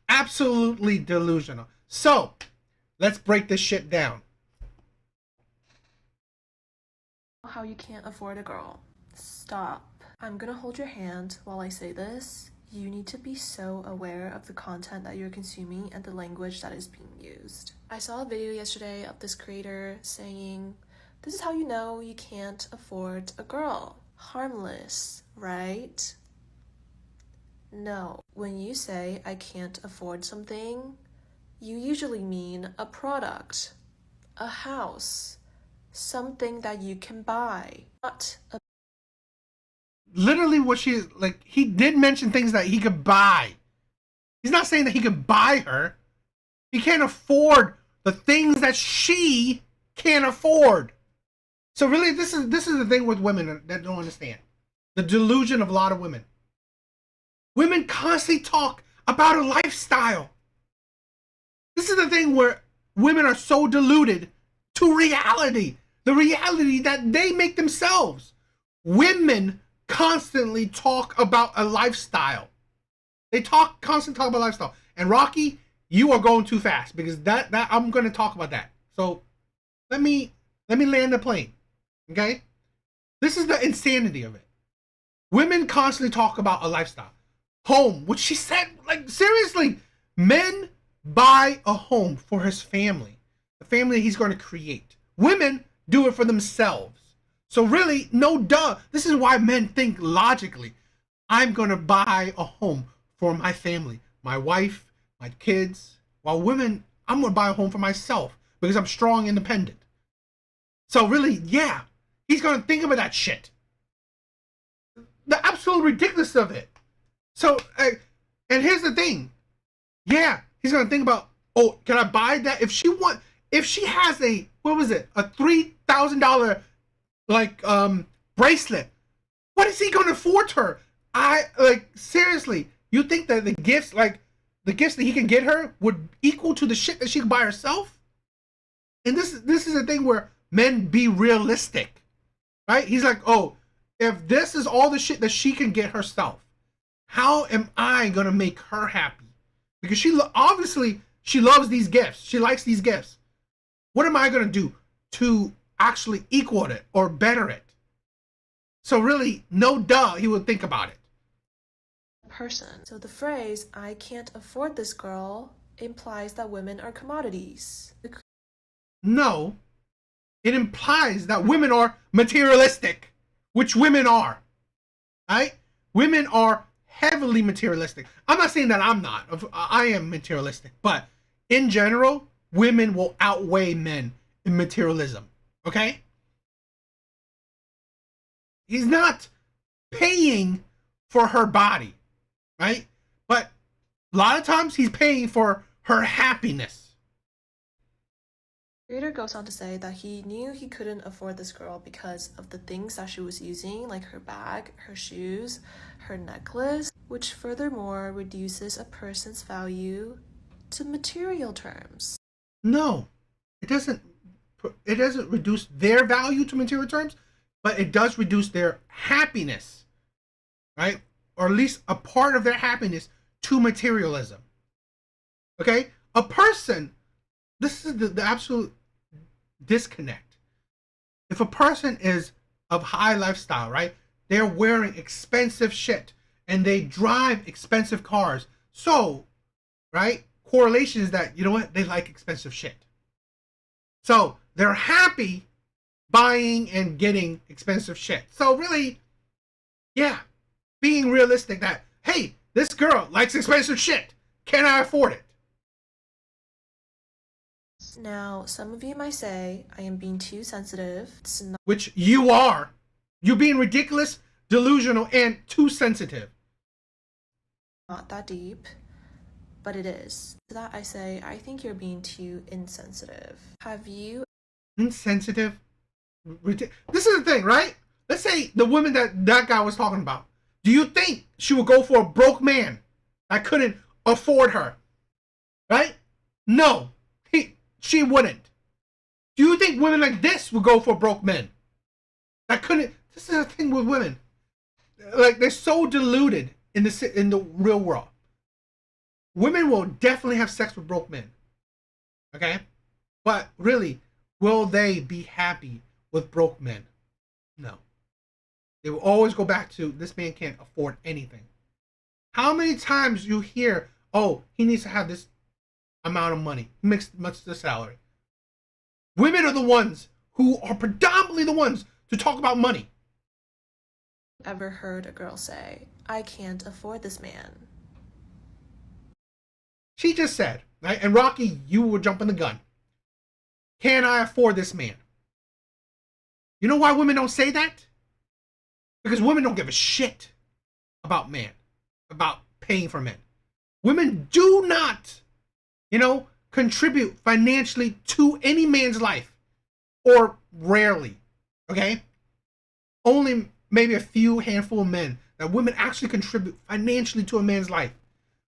Speaker 1: Absolutely delusional. So, let's break this shit down.
Speaker 6: How you can't afford a girl. Stop. I'm gonna hold your hand while I say this. You need to be so aware of the content that you're consuming and the language that is being used. I saw a video yesterday of this creator saying, this is how you know you can't afford a girl. Harmless, right? No. When you say I can't afford something, you usually mean a product, a house, something that you can buy, not a
Speaker 1: Literally what she is, like, he did mention things that he could buy. He's not saying that he could buy her. He can't afford the things that she can't afford. So really, this is the thing with women that don't understand. The delusion of a lot of women. Women constantly talk about a lifestyle. This is the thing where women are so deluded to reality. The reality that they make themselves. Women constantly talk about a lifestyle. They constantly talk about lifestyle. And Rocky, you are going too fast because that I'm going to talk about that. So let me land the plane. Okay? This is the insanity of it. Women constantly talk about a lifestyle. Home, which she said, like, seriously, men buy a home for his family, the family he's going to create. Women do it for themselves. So really, no duh. This is why men think logically. I'm going to buy a home for my family, my wife, my kids. While women, I'm going to buy a home for myself because I'm strong, independent. So really, yeah, he's going to think about that shit. The absolute ridiculous of it. So, and here's the thing. Yeah, he's going to think about, oh, can I buy that? If she has a, what was it? A $3,000 bracelet. What is he going to afford her? Seriously, you think that the gifts that he can get her would equal to the shit that she can buy herself? And this is the thing where men be realistic, right? He's like, oh, if this is all the shit that she can get herself, how am I going to make her happy? Because obviously she loves these gifts. She likes these gifts. What am I going to do to actually equal it or better it? So really, no duh, he would think about it.
Speaker 6: Person. So the phrase, I can't afford this girl, implies that women are commodities.
Speaker 1: No, it implies that women are materialistic, which women are, right? Women are heavily materialistic. I'm not saying that I'm not. I am materialistic, but in general, women will outweigh men in materialism. Okay? He's not paying for her body, right? But a lot of times he's paying for her happiness.
Speaker 6: The creator goes on to say that he knew he couldn't afford this girl because of the things that she was using, like her bag, her shoes, her necklace, which furthermore reduces a person's value to material terms.
Speaker 1: No, it doesn't reduce their value to material terms, but it does reduce their happiness, right? Or at least a part of their happiness to materialism. Okay? A person, this is the absolute disconnect. If a person is of high lifestyle, right? they're wearing expensive shit and they drive expensive cars. So, right? Correlation is that, you know what? They like expensive shit. So they're happy buying and getting expensive shit. So really, yeah, being realistic that, hey, this girl likes expensive shit. Can I afford it?
Speaker 6: Now, some of you might say I am being too sensitive. It's
Speaker 1: Which you are. You're being ridiculous, delusional, and too sensitive.
Speaker 6: not that deep, but it is. To that I say, I think you're being too insensitive. Have you
Speaker 1: Insensitive? This is the thing, right? Let's say the woman that guy was talking about. Do you think she would go for a broke man that couldn't afford her? Right? No. She wouldn't. Do you think women like this would go for broke men that couldn't? This is the thing with women. Like, they're so deluded in the real world. Women will definitely have sex with broke men. Okay? But really, will they be happy with broke men? No. They will always go back to, this man can't afford anything. How many times you hear, oh, he needs to have this amount of money, much the salary. Women are the ones who are predominantly the ones to talk about money.
Speaker 6: ever heard a girl say, I can't afford this man?
Speaker 1: She just said, right? And Rocky, you were jumping the gun. Can I afford this man? You know why women don't say that? Because women don't give a shit about men, about paying for men. Women do not, contribute financially to any man's life, or rarely, okay? Only maybe a few handful of men that women actually contribute financially to a man's life.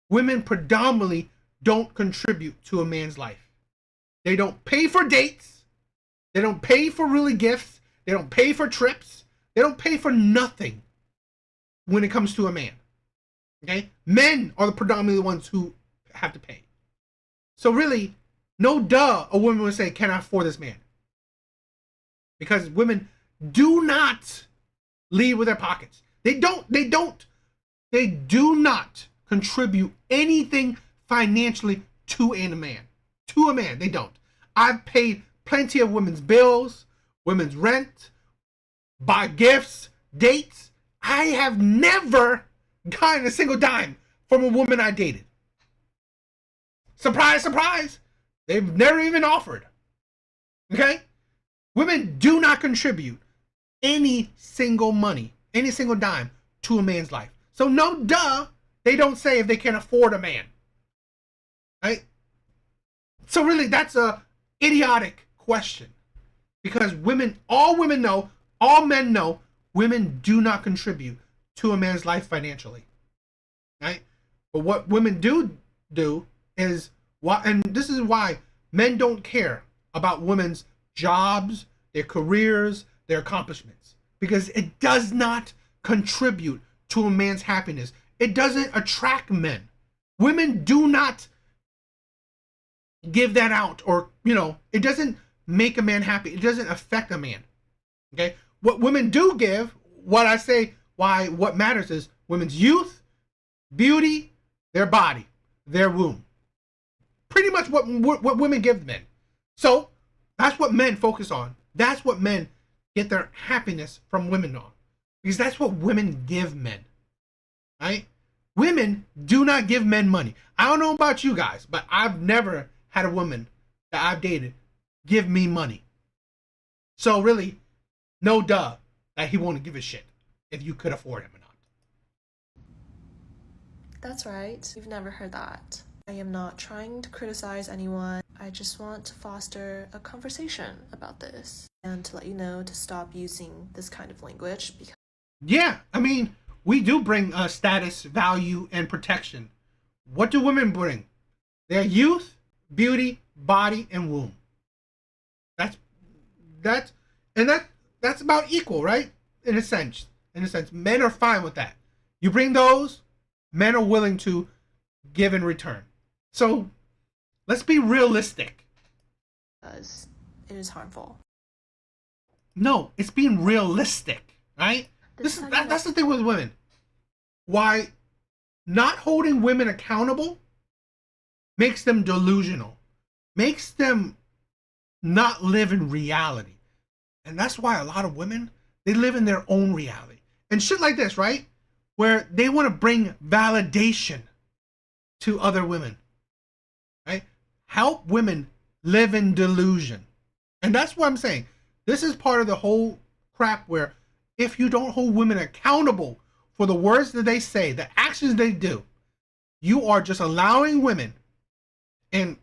Speaker 1: Women predominantly don't contribute to a man's life. They don't pay for dates. They don't pay for really gifts. They don't pay for trips. They don't pay for nothing when it comes to a man. Okay? Men are the predominantly ones who have to pay. So really, no duh, a woman would say, can I afford this man? Because women do not lead with their pockets. They do not contribute anything financially to a man. To a man, they don't. I've paid plenty of women's bills, women's rent, buy gifts, dates. I have never gotten a single dime from a woman I dated. Surprise, surprise. They've never even offered. Okay? Women do not contribute any single money, any single dime to a man's life. So no duh, they don't say if they can afford a man. Right? So really, that's a idiotic question. Because all women know, all men know, women do not contribute to a man's life financially. Right? But what women do is, and this is why men don't care about women's jobs, their careers, their accomplishments. Because it does not contribute to a man's happiness. It doesn't attract men. Women do not give that out, or, it doesn't make a man happy. It doesn't affect a man. Okay? What women do give, what matters is women's youth, beauty, their body, their womb. Pretty much what women give men. So that's what men focus on. That's what men get their happiness from women on. Because that's what women give men. Right? Women do not give men money. I don't know about you guys, but I've never had a woman that I've dated give me money. So really, no duh that he won't give a shit if you could afford him or not.
Speaker 6: That's right. You've never heard that. I am not trying to criticize anyone. I just want to foster a conversation about this and to let you know to stop using this kind of language because
Speaker 1: yeah, I mean, we do bring status, value, and protection. What do women bring? Their youth, beauty, body, and womb. That's about equal, right? In a sense, men are fine with that. You bring those, men are willing to give in return. So let's be realistic.
Speaker 6: it is harmful.
Speaker 1: No, it's being realistic, right? That's the thing with women. Why not holding women accountable makes them delusional, makes them not live in reality. And that's why a lot of women, they live in their own reality. And shit like this, right? Where they want to bring validation to other women, right? Help women live in delusion. And that's what I'm saying. This is part of the whole crap where if you don't hold women accountable for the words that they say, the actions they do, you are just allowing women and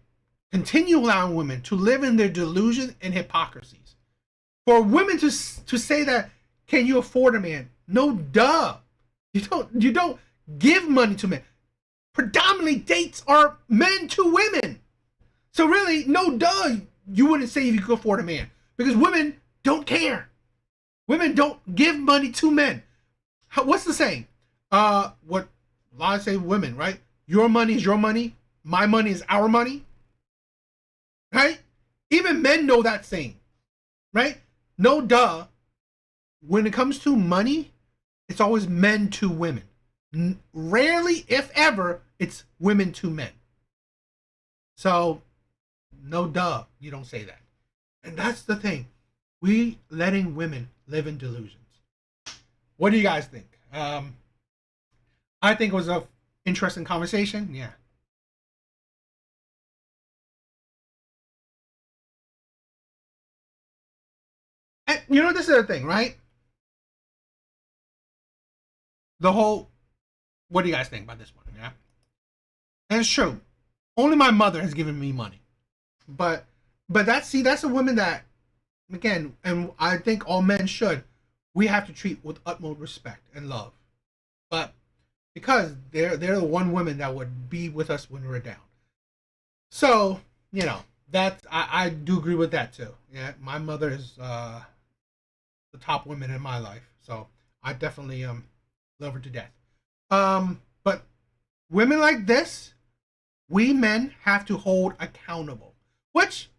Speaker 1: continue allowing women to live in their delusion and hypocrisies. For women to say that, can you afford a man? No, duh. You don't give money to men. Predominantly dates are men to women. So really, no, duh, you wouldn't say if you could afford a man, because women don't care. Women don't give money to men. What's the saying? What a lot of say women, right? Your money is your money. My money is our money. Right? Even men know that saying. Right? No, duh. When it comes to money, it's always men to women. Rarely, if ever, it's women to men. So, no, duh, you don't say that. And that's the thing. We letting women live in delusions. What do you guys think? I think it was an interesting conversation. Yeah. And you know, this is the thing, right? The whole, what do you guys think about this one? Yeah. And it's true. Only my mother has given me money. But that's a woman that, again, and I think all men should, we have to treat with utmost respect and love. But because they're the one woman that would be with us when we're down. So, you know, that I do agree with that too. Yeah, my mother is the top woman in my life. So I definitely love her to death. But women like this, we men have to hold accountable. Which,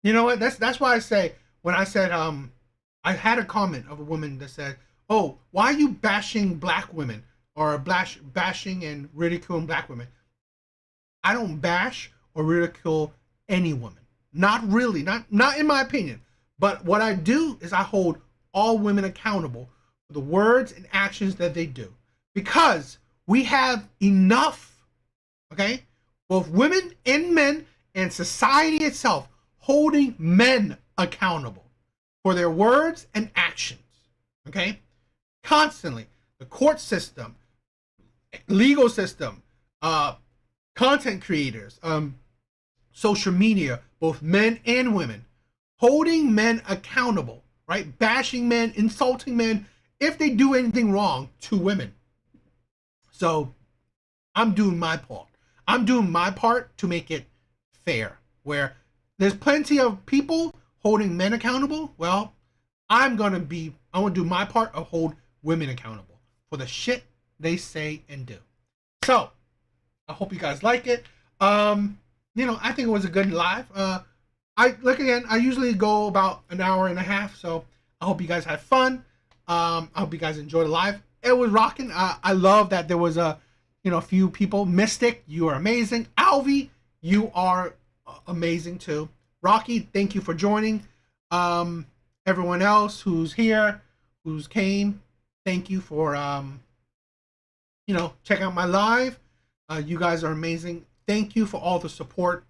Speaker 1: you know what, that's why I say, when I said I had a comment of a woman that said, "Oh, why are you bashing black women or bashing and ridiculing black women?" I don't bash or ridicule any woman. Not really, not in my opinion. But what I do is I hold all women accountable for the words and actions that they do. Because we have enough, okay, both women and men and society itself holding men accountable for their words and actions, okay? Constantly. The court system, legal system, content creators, social media, both men and women, holding men accountable, right? Bashing men, insulting men if they do anything wrong to women. So I'm doing my part. I'm doing my part to make it fair, where there's plenty of people holding men accountable. Well, I want to do my part of hold women accountable for the shit they say and do. So I hope you guys like it. You know, I think it was a good live. I usually go about an hour and a half, so I hope you guys had fun. I hope you guys enjoyed the live. It was rocking. I love that there was a few people. Mystic, you are amazing. Alvi, you are amazing too. Rocky, thank you for joining. Everyone else who's here, who's came, thank you for check out my live. You guys are amazing. Thank you for all the support.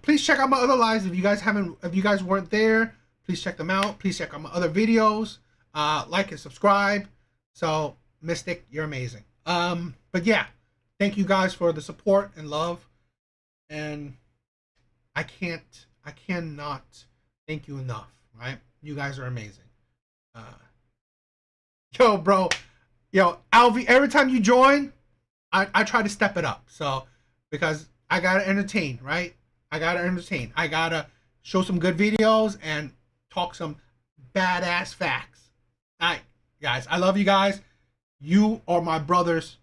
Speaker 1: Please check out my other lives if you guys weren't there. Please check them out. Please check out my other videos. Like and subscribe. So Mystic, you're amazing. But yeah, thank you guys for the support and love. And I cannot thank you enough, right? You guys are amazing. Yo, bro. Yo, Alvi, every time you join, I try to step it up. So, because I gotta entertain, right? I gotta show some good videos and talk some badass facts. All right, guys, I love you guys. You are my brothers.